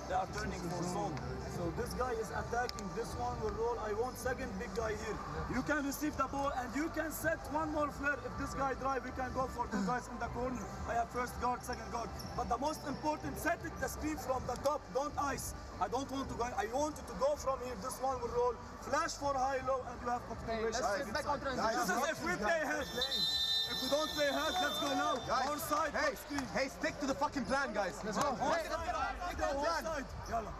they are turning for zone. So this guy is attacking, this one will roll. I want second big guy here. You can receive the ball and you can set one more flare. If this guy drive, you can go for two guys in the corner. I have first guard, second guard. But the most important, set it the screen from the top. Don't ice. I don't want to go. I want you to go from here. This one will roll. Flash for high-low and you have continuation. Let's get back on transition. This is if we play ahead. If we don't play ahead, let's go now. Guys, Our side, hey, stick to the fucking plan, guys. Let's go. Side. Yalla.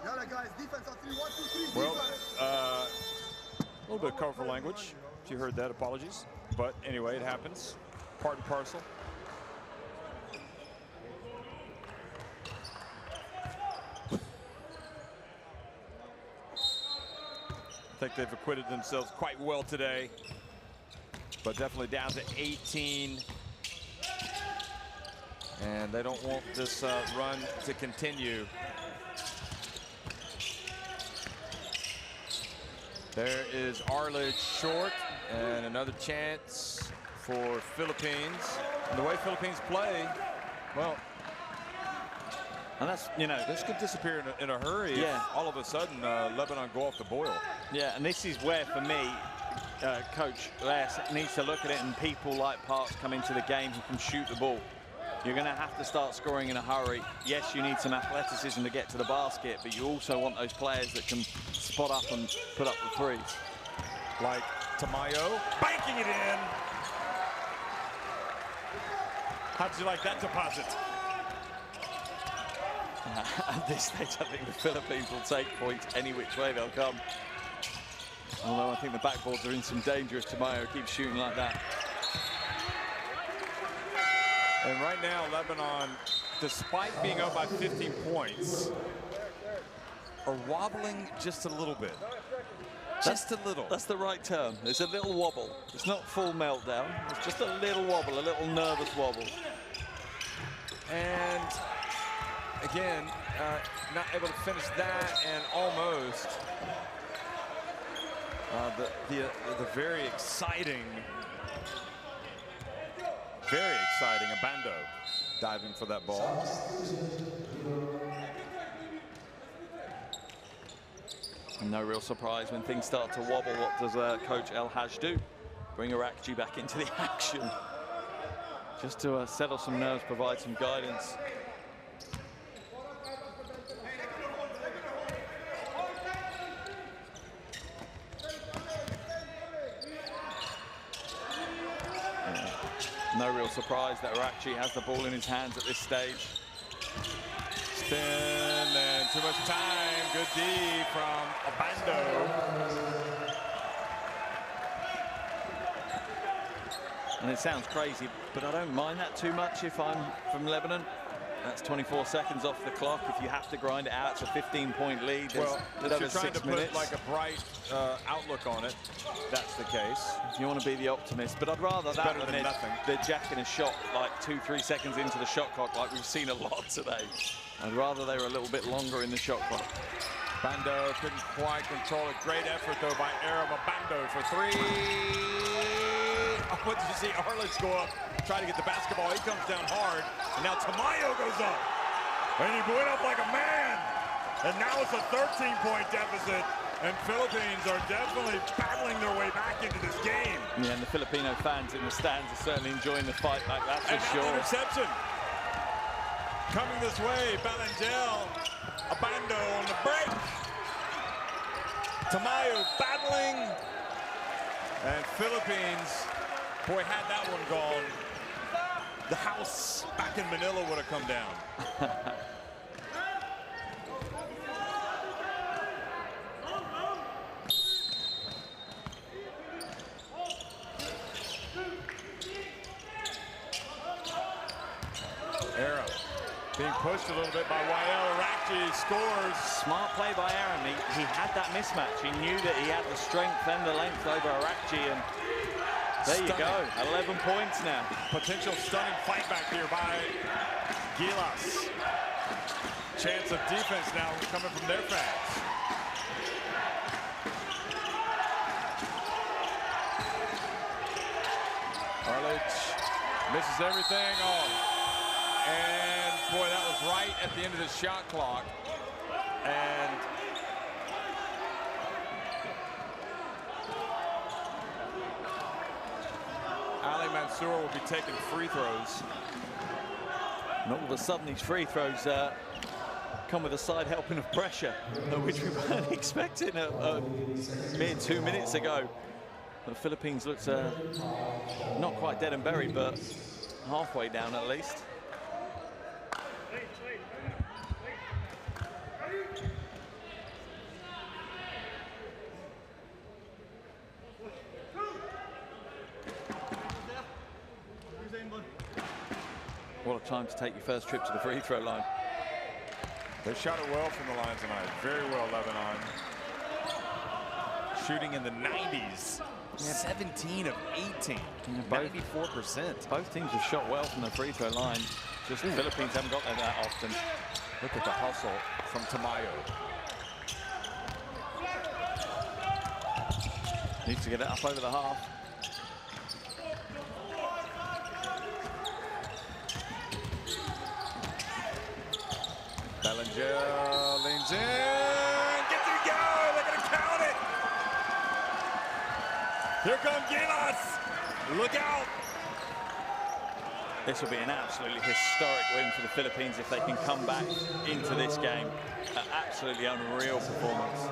Yalla, guys, defense on 3, 1, 2, 3. Well, a little bit of colorful language. If you heard that, apologies. But anyway, it happens. Part and parcel. I think they've acquitted themselves quite well today, but definitely down to 18. And they don't want this run to continue. There is Arledge short, and another chance for Philippines. And the way Philippines play, well, and that's, you know, this could disappear in a hurry. Yeah. If all of a sudden, Lebanon go off the boil. Yeah, and this is where, for me, Coach Les needs to look at it, and people like Parks come into the game who can shoot the ball. You're going to have to start scoring in a hurry. Yes, you need some athleticism to get to the basket, but you also want those players that can spot up and put up the threes. Like Tamayo, banking it in. How did you like that deposit? At this stage, I think the Philippines will take points any which way they'll come. Although I think the backboards are in some danger if Tamayo keeps shooting like that. And right now, Lebanon, despite being up by 15 points, are wobbling just a little bit. Just a little. That's the right term. There's a little wobble. It's not full meltdown. It's just a little wobble, a little nervous wobble. And again, not able to finish that, and almost the very exciting Abando diving for that ball. And no real surprise when things start to wobble. What does Coach El Haj do? Bring Arakji back into the action. Just to settle some nerves, provide some guidance. No real surprise that Arakji has the ball in his hands at this stage. Spin and too much time. Good D from Abando. And it sounds crazy, but I don't mind that too much if I'm from Lebanon. That's 24 seconds off the clock. If you have to grind it out, it's a 15-point lead. Well, if you're trying to 6 minutes. put like a bright outlook on it, that's the case. If you want to be the optimist, but I'd rather that than nothing. They're jacking a shot like 2-3 seconds into the shot clock, like we've seen a lot today. I'd rather they were a little bit longer in the shot clock. Bando couldn't quite control it. Great effort though by Aram Abando for three. Oh, what did you see? Arledge go up, try to get the basketball. He comes down hard, and now Tamayo goes up, and he went up like a man. And now it's a 13-point deficit, and Philippines are definitely battling their way back into this game. Yeah, and the Filipino fans in the stands are certainly enjoying the fight back, that's for sure. Interception coming this way. Balangel, Abando on the break. Tamayo battling, and Philippines, boy, had that one gone, the house back in Manila would have come down. Aram being pushed a little bit by Wael. Arakji scores. Smart play by Aram. He had that mismatch. He knew that he had the strength and the length over Arakji, and there you go. 11 points now. Potential stunning fight back here by Gilas. Chance of defense now coming from their fans. Is everything on? And boy, that was right at the end of the shot clock. And Ali Mansour will be taking free throws. And all of a sudden, these free throws come with a side helping of pressure, which we weren't expecting a mere 2 minutes ago. The Philippines looked not quite dead and buried, but halfway down at least. What a time to take your first trip to the free throw line. They shot it well from the line tonight. Very well, Lebanon. Shooting in the 90s. 17 of 18. 94%. Both teams have shot well from the free throw line. Just the Philippines haven't got there that often. Look at the hustle from Tamayo. Needs to get it up over the half. Bellinger leans in, gets it to go, they're gonna count it. Here comes Gilas, look out. This will be an absolutely historic win for the Philippines if they can come back into this game. An absolutely unreal performance.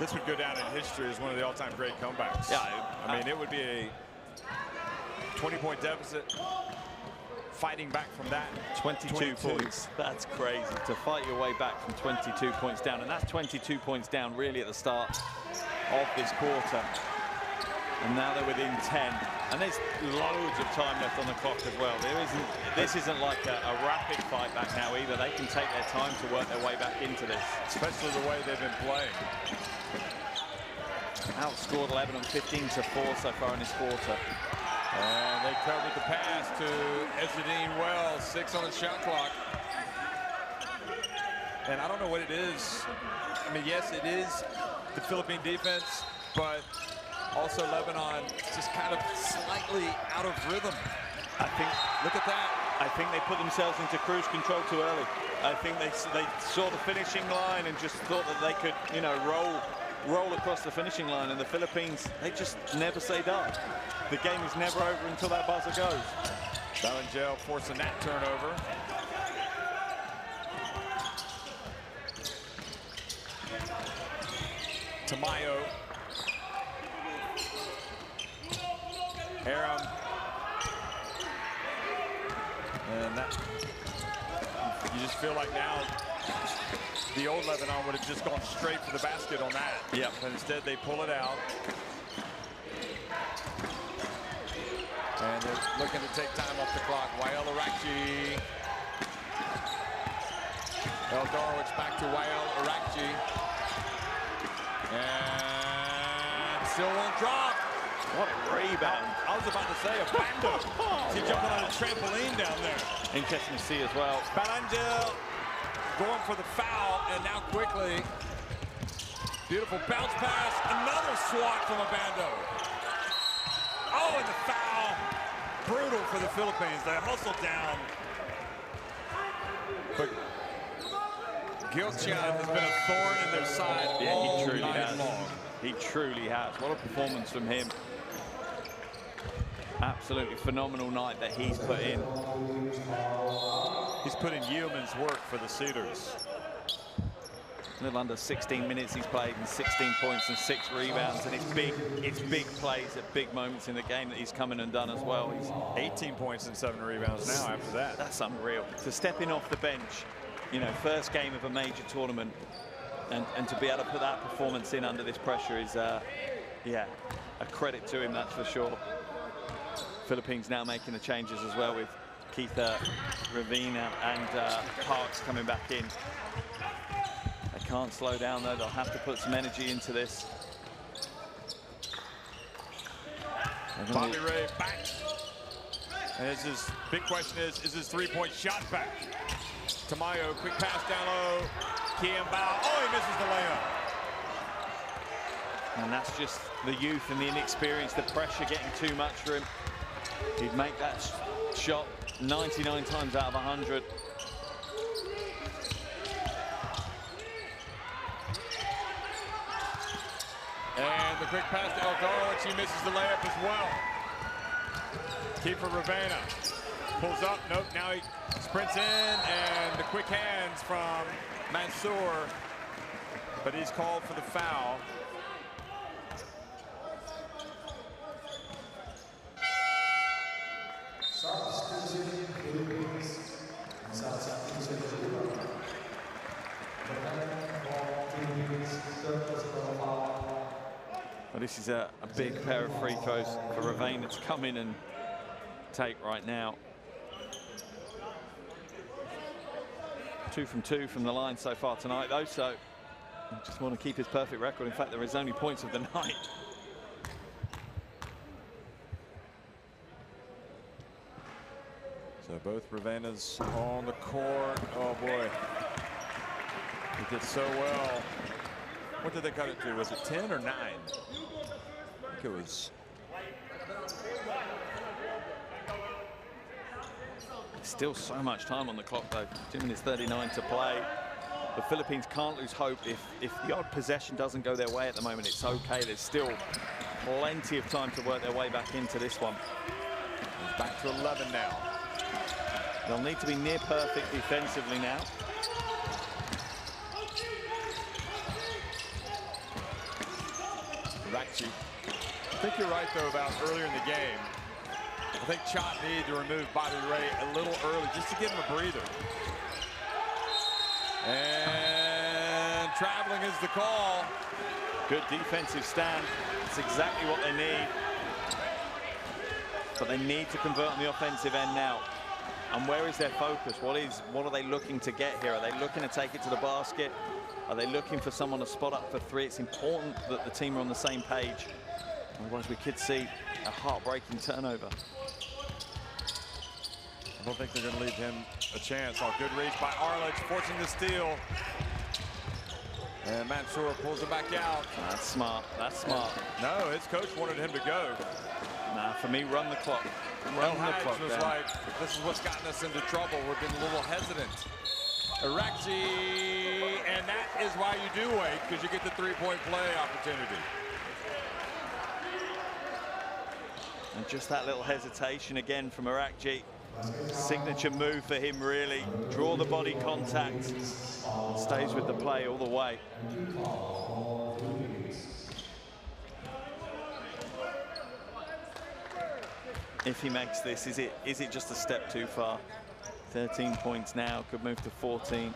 This would go down in history as one of the all-time great comebacks. Yeah, I mean, it would be a 20-point deficit. Fighting back from that. 22 points. That's crazy to fight your way back from 22 points down, and that's 22 points down really at the start of this quarter. And now they're within 10, and there's loads of time left on the clock as well. This isn't like a rapid fight back now either. They can take their time to work their way back into this, especially the way they've been playing. Outscored Lebanon 15-4 so far in this quarter. And they covered the pass to Ezzedine Wells, 6 on the shot clock. And I don't know what it is. I mean, yes, it is the Philippine defense, but also Lebanon just kind of slightly out of rhythm. I think, look at that. I think they put themselves into cruise control too early. I think they saw the finishing line and just thought that they could, you know, roll across the finishing line, and the Philippines, they just never say die. The game is never over until that buzzer goes. Bellinger forcing that turnover. Tamayo. Aram. And that, you just feel like now the old Lebanon would have just gone straight for the basket on that. Yep. But instead they pull it out. And they're looking to take time off the clock. Wael Arakji. Eldarowicz back to Wael Arakji. And still won't drop. What a rebound. I was about to say a bando. He's jumping on a trampoline down there. Interesting to see as well. Bellinger going for the foul, and now quickly. Beautiful bounce pass. Another swat from a bando. Oh, and the foul. Brutal for the Philippines. They hustle down. But Gilchian has been a thorn in their side all he truly night has. long. He truly has. What a performance from him. Absolutely phenomenal night that he's put in. He's put in yeoman's work for the Cedars. A little under 16 minutes he's played, and 16 points and 6 rebounds, and it's big plays at big moments in the game that he's come in and done as well. He's 18 points and 7 rebounds now after that. That's unreal. To step in off the bench, you know, first game of a major tournament, and to be able to put that performance in under this pressure is, yeah, a credit to him, that's for sure. Philippines now making the changes as well, with Keith Ravina and Parks coming back in. They can't slow down though, they'll have to put some energy into this. Bobby Ray back. And his big question is his three-point shot back? Tamayo, quick pass down low. Kiambao, oh, he misses the layup. And that's just the youth and the inexperience, the pressure getting too much for him. He'd make that shot 99 times out of 100. And the quick pass to Elgarowicz, he misses the layup as well. Keeper Ravena pulls up, nope, now he sprints in, and the quick hands from Mansour, but he's called for the foul. Well, this is a big pair of free throws for Ravena to come in and take right now. 2 from 2 from the line so far tonight, though, so just want to keep his perfect record. In fact, there is only points of the night. So both Ravenas on the court. Oh boy, he did so well. What did they cut it to? Was it 10 or 9? I think it was. Still so much time on the clock, though. 2 minutes 39 to play. The Philippines can't lose hope. If the odd possession doesn't go their way at the moment, it's okay. There's still plenty of time to work their way back into this one. It's back to 11 now. They'll need to be near perfect defensively now. Rakchi. I think you're right, though, about earlier in the game. I think Chot needed to remove Bobby Ray a little early just to give him a breather. And traveling is the call. Good defensive stand. That's exactly what they need. But they need to convert on the offensive end now. And where is their focus? What are they looking to get here? Are they looking to take it to the basket? Are they looking for someone to spot up for three? It's important that the team are on the same page. Otherwise, we could see a heartbreaking turnover. I don't think they're going to leave him a chance. Oh, good reach by Arledge, forcing the steal. And Mansour pulls it back out. That's smart. That's smart. No, his coach wanted him to go. Nah, for me, run the clock. Run the clock was like, this is what's gotten us into trouble. We've been a little hesitant. Arakji, and that is why you do wait, because you get the three-point play opportunity. And just that little hesitation again from Arakji. Signature move for him, really. Draw the body contact. And stays with the play all the way. If he makes this, is it just a step too far? 13 points now, could move to 14.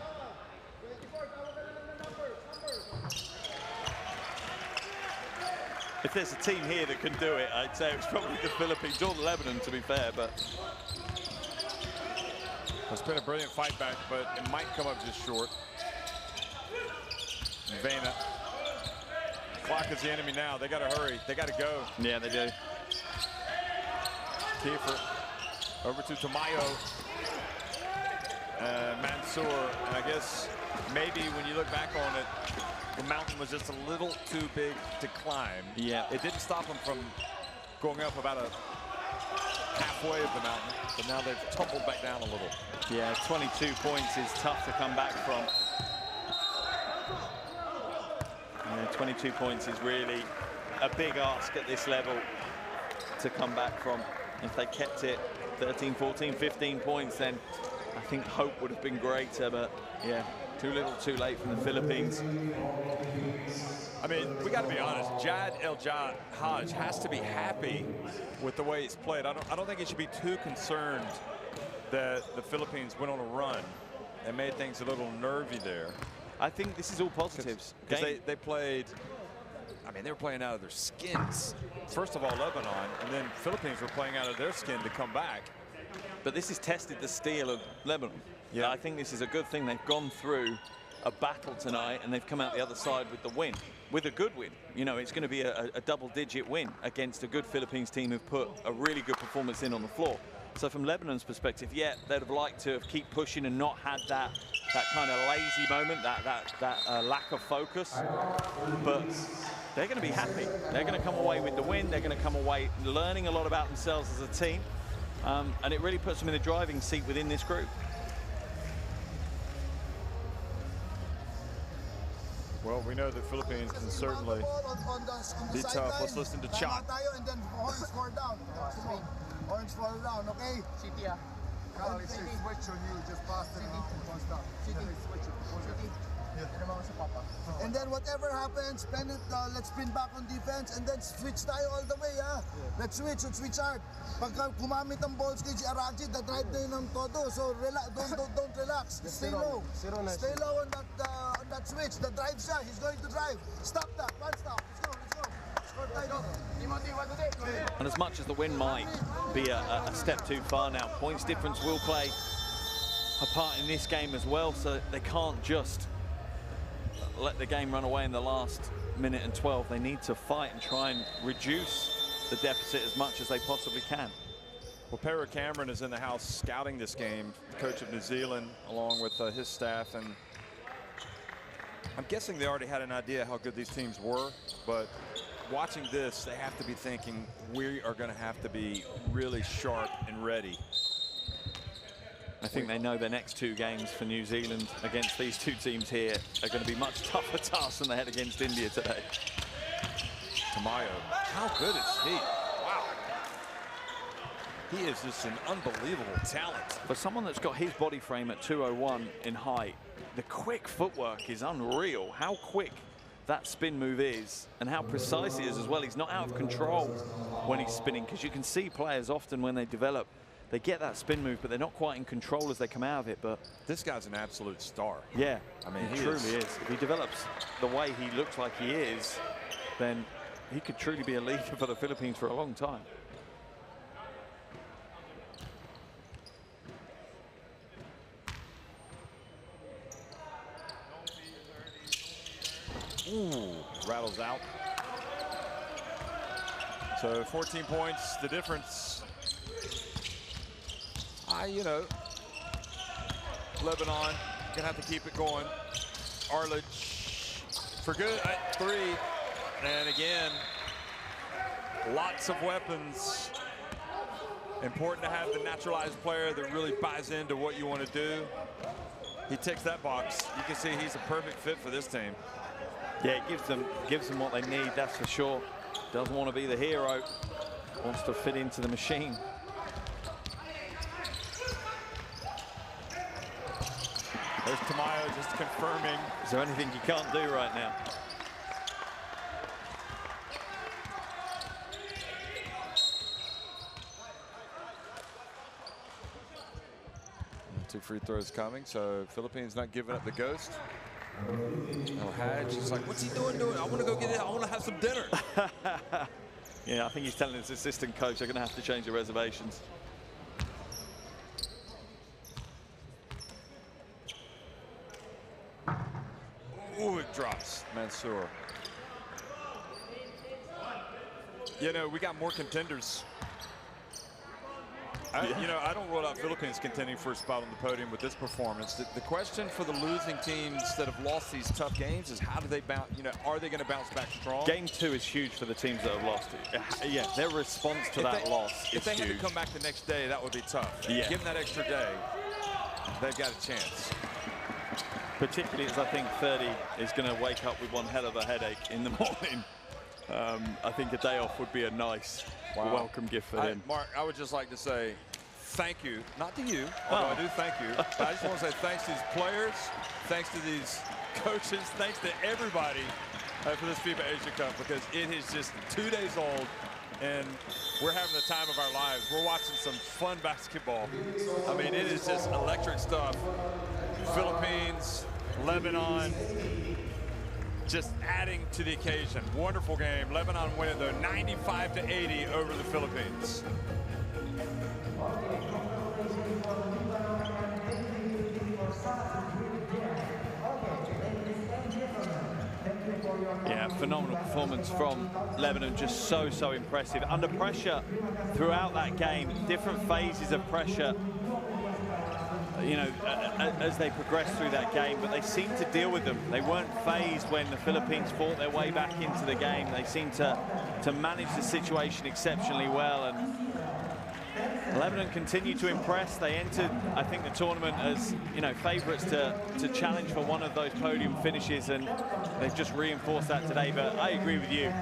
If there's a team here that can do it, I'd say it's probably the Philippines or Lebanon, to be fair, but it's been a brilliant fight back, but it might come up just short. Vena. Clock is the enemy now. They got to hurry. They got to go. Yeah, they do. Kiefer over to Tamayo. Mansour. And I guess maybe when you look back on it, the mountain was just a little too big to climb. Yeah. It didn't stop them from going up about halfway of the mountain, but now they've tumbled back down a little. Yeah, 22 points is tough to come back from. Yeah, 22 points is really a big ask at this level to come back from. If they kept it 13, 14, 15 points, then I think hope would have been greater, but yeah, too little too late from the Philippines. I mean, we got to be honest, Jad El-Hajj has to be happy with the way he's played. I don't think he should be too concerned that the Philippines went on a run and made things a little nervy there. I think this is all positives. Because they played, I mean, they were playing out of their skins. First of all, Lebanon, and then Philippines were playing out of their skin to come back. But this has tested the steel of Lebanon. Yeah, I think this is a good thing. They've gone through a battle tonight, and they've come out the other side with the win, with a good win. You know, it's going to be a double-digit win against a good Philippines team who've put a really good performance in on the floor. So from Lebanon's perspective, yeah, they'd have liked to have keep pushing and not had that kind of lazy moment, that lack of focus. But they're going to be happy. They're going to come away with the win. They're going to come away learning a lot about themselves as a team. And it really puts them in the driving seat within this group. Well, we know the Philippines can certainly be tough. Let's listen to Chot. And then orange four down. Orange four down, okay? City, Carl, it's a switch on you, just pass it around. City, City. And then whatever happens, let's spin back on defense and then switch tayo all the way, ha? Let's switch hard. Pagka gumamit ang ball skate si Araji, the-drive na yun ng todo. So don't relax. Stay low. Stay low on that switch. The drive siya, he's going to drive. Stop that, one stop. Let's go. Score tayo. And as much as the win might be a step too far now, points difference will play a part in this game as well, so they can't just let the game run away in the last minute and 12. They need to fight and try and reduce the deficit as much as they possibly can. Well, Para Cameron is in the house scouting this game, the coach of New Zealand, along with his staff, and I'm guessing they already had an idea how good these teams were, but watching this, they have to be thinking we are going to have to be really sharp and ready. I think they know the next two games for New Zealand against these two teams here are going to be much tougher tasks than they had against India today. Tamayo, how good is he? Wow. He is just an unbelievable talent. For someone that's got his body frame at 201 in height, the quick footwork is unreal. How quick that spin move is and how precise he is as well. He's not out of control when he's spinning, because you can see players often when they develop, they get that spin move, but they're not quite in control as they come out of it. But this guy's an absolute star. Yeah, I mean, he truly is. If he develops the way he looks like he is, then he could truly be a leader for the Philippines for a long time. Ooh, rattles out. So 14 points, the difference. You know, Lebanon gonna have to keep it going. Arledge for good at 3. And again, lots of weapons. Important to have the naturalized player that really buys into what you want to do. He ticks that box. You can see he's a perfect fit for this team. Yeah, it gives them what they need, that's for sure. Doesn't want to be the hero, wants to fit into the machine. There's Tamayo just confirming. Is there anything you can't do right now? Two free throws coming, so Philippines not giving up the ghost. No Hadj, he's like, what's he doing? I want to go get it. I want to have some dinner. Yeah, I think he's telling his assistant coach they're going to have to change the reservations. Ooh, it drops. Mansour. You know, we got more contenders. You know, I don't rule out Philippines contending for a spot on the podium with this performance. The question for the losing teams that have lost these tough games is how do they bounce? You know, are they going to bounce back strong? Game 2 is huge for the teams that have lost it. Yeah, their response to that loss is huge. If they had to come back the next day, that would be tough. Yeah. Give them that extra day. They've got a chance. Particularly as I think 30 is going to wake up with one hell of a headache in the morning. I think a day off would be a nice welcome gift for him. Mark, I would just like to say thank you, not to you, although I do thank you. But I just want to say thanks to these players, thanks to these coaches, thanks to everybody for this FIBA Asia Cup, because it is just 2 days old and we're having the time of our lives. We're watching some fun basketball. I mean, it is just electric stuff. Philippines, Lebanon, just adding to the occasion. Wonderful game. Lebanon winning though 95-80 over the Philippines. Thank you. Yeah, phenomenal performance from Lebanon, just so impressive. Under pressure throughout that game, different phases of pressure, you know, as they progressed through that game, but they seemed to deal with them. They weren't phased when the Philippines fought their way back into the game. They seemed to manage the situation exceptionally well, and Lebanon continued to impress. They entered, I think, the tournament as, you know, favourites to challenge for one of those podium finishes, and they've just reinforced that today. But I agree with you.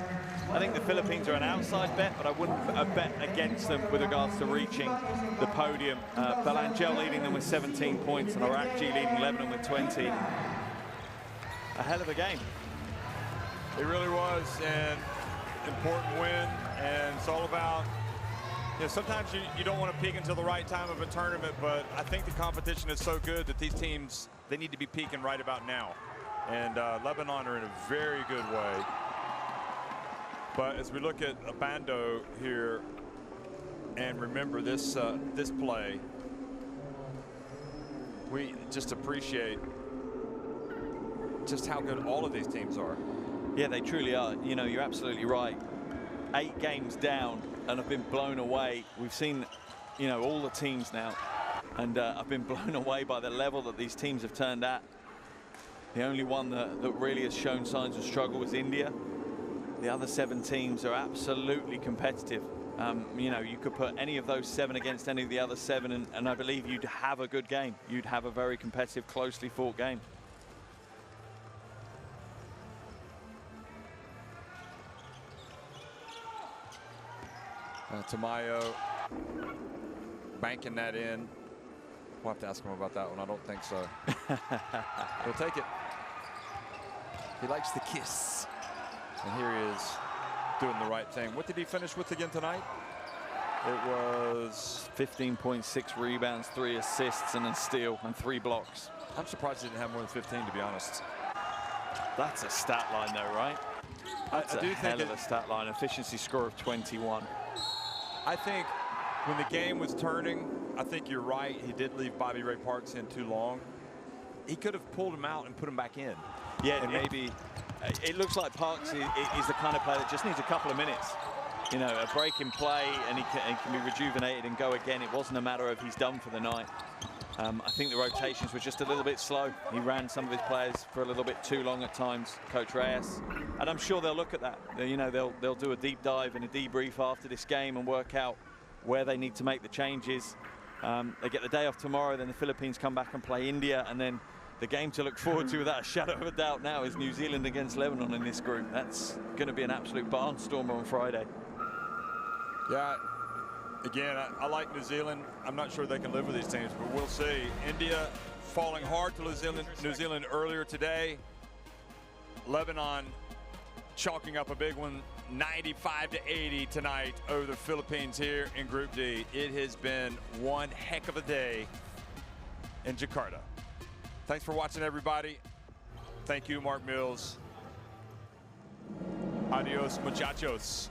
I think the Philippines are an outside bet, but I wouldn't bet against them with regards to reaching the podium. Belangel leading them with 17 points, and Arakji leading Lebanon with 20. A hell of a game. It really was an important win, and it's all about, you know, sometimes you don't want to peak until the right time of a tournament, but I think the competition is so good that these teams, they need to be peaking right about now. And Lebanon are in a very good way. But as we look at Abando here, and remember this this play, we just appreciate just how good all of these teams are. Yeah, they truly are. You know, you're absolutely right. 8 games down and have been blown away. We've seen, you know, all the teams now, and I've been blown away by the level that these teams have turned at. The only one that really has shown signs of struggle was India. The other 7 teams are absolutely competitive. You know, you could put any of those 7 against any of the other 7, and I believe you'd have a good game. You'd have a very competitive, closely fought game. Tamayo banking that in. We'll have to ask him about that one. I don't think so. He'll take it. He likes the kiss. And here he is doing the right thing. What did he finish with again tonight? It was 15.6 rebounds, 3 assists, and a steal, and 3 blocks. I'm surprised he didn't have more than 15, to be honest. That's a stat line, though, right? That's I do a hell think of a stat line. Efficiency score of 21. I think when the game was turning, I think you're right. He did leave Bobby Ray Parks in too long. He could have pulled him out and put him back in. Yeah, and maybe it looks like Parks is the kind of player that just needs a couple of minutes. You know, a break in play, and he can be rejuvenated and go again. It wasn't a matter of he's done for the night. I think the rotations were just a little bit slow. He ran some of his players for a little bit too long at times, Coach Reyes. And I'm sure they'll look at that. You know, they'll do a deep dive and a debrief after this game and work out where they need to make the changes. They get the day off tomorrow, then the Philippines come back and play India, and then the game to look forward to without a shadow of a doubt now is New Zealand against Lebanon in this group. That's going to be an absolute barnstormer on Friday. Yeah, again, I like New Zealand. I'm not sure they can live with these teams, but we'll see. India falling hard to New Zealand earlier today. Lebanon chalking up a big one, 95-80 tonight over the Philippines here in Group D. It has been one heck of a day in Jakarta. Thanks for watching, everybody. Thank you, Mark Mills. Adios, muchachos.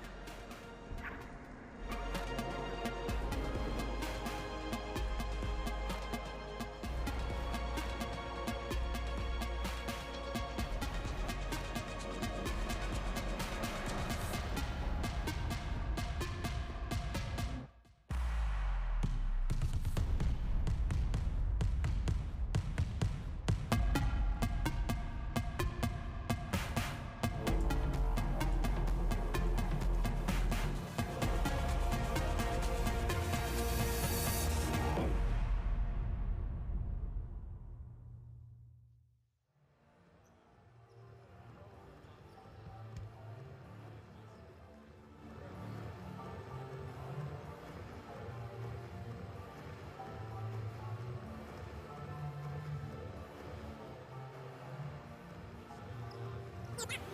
Yeah.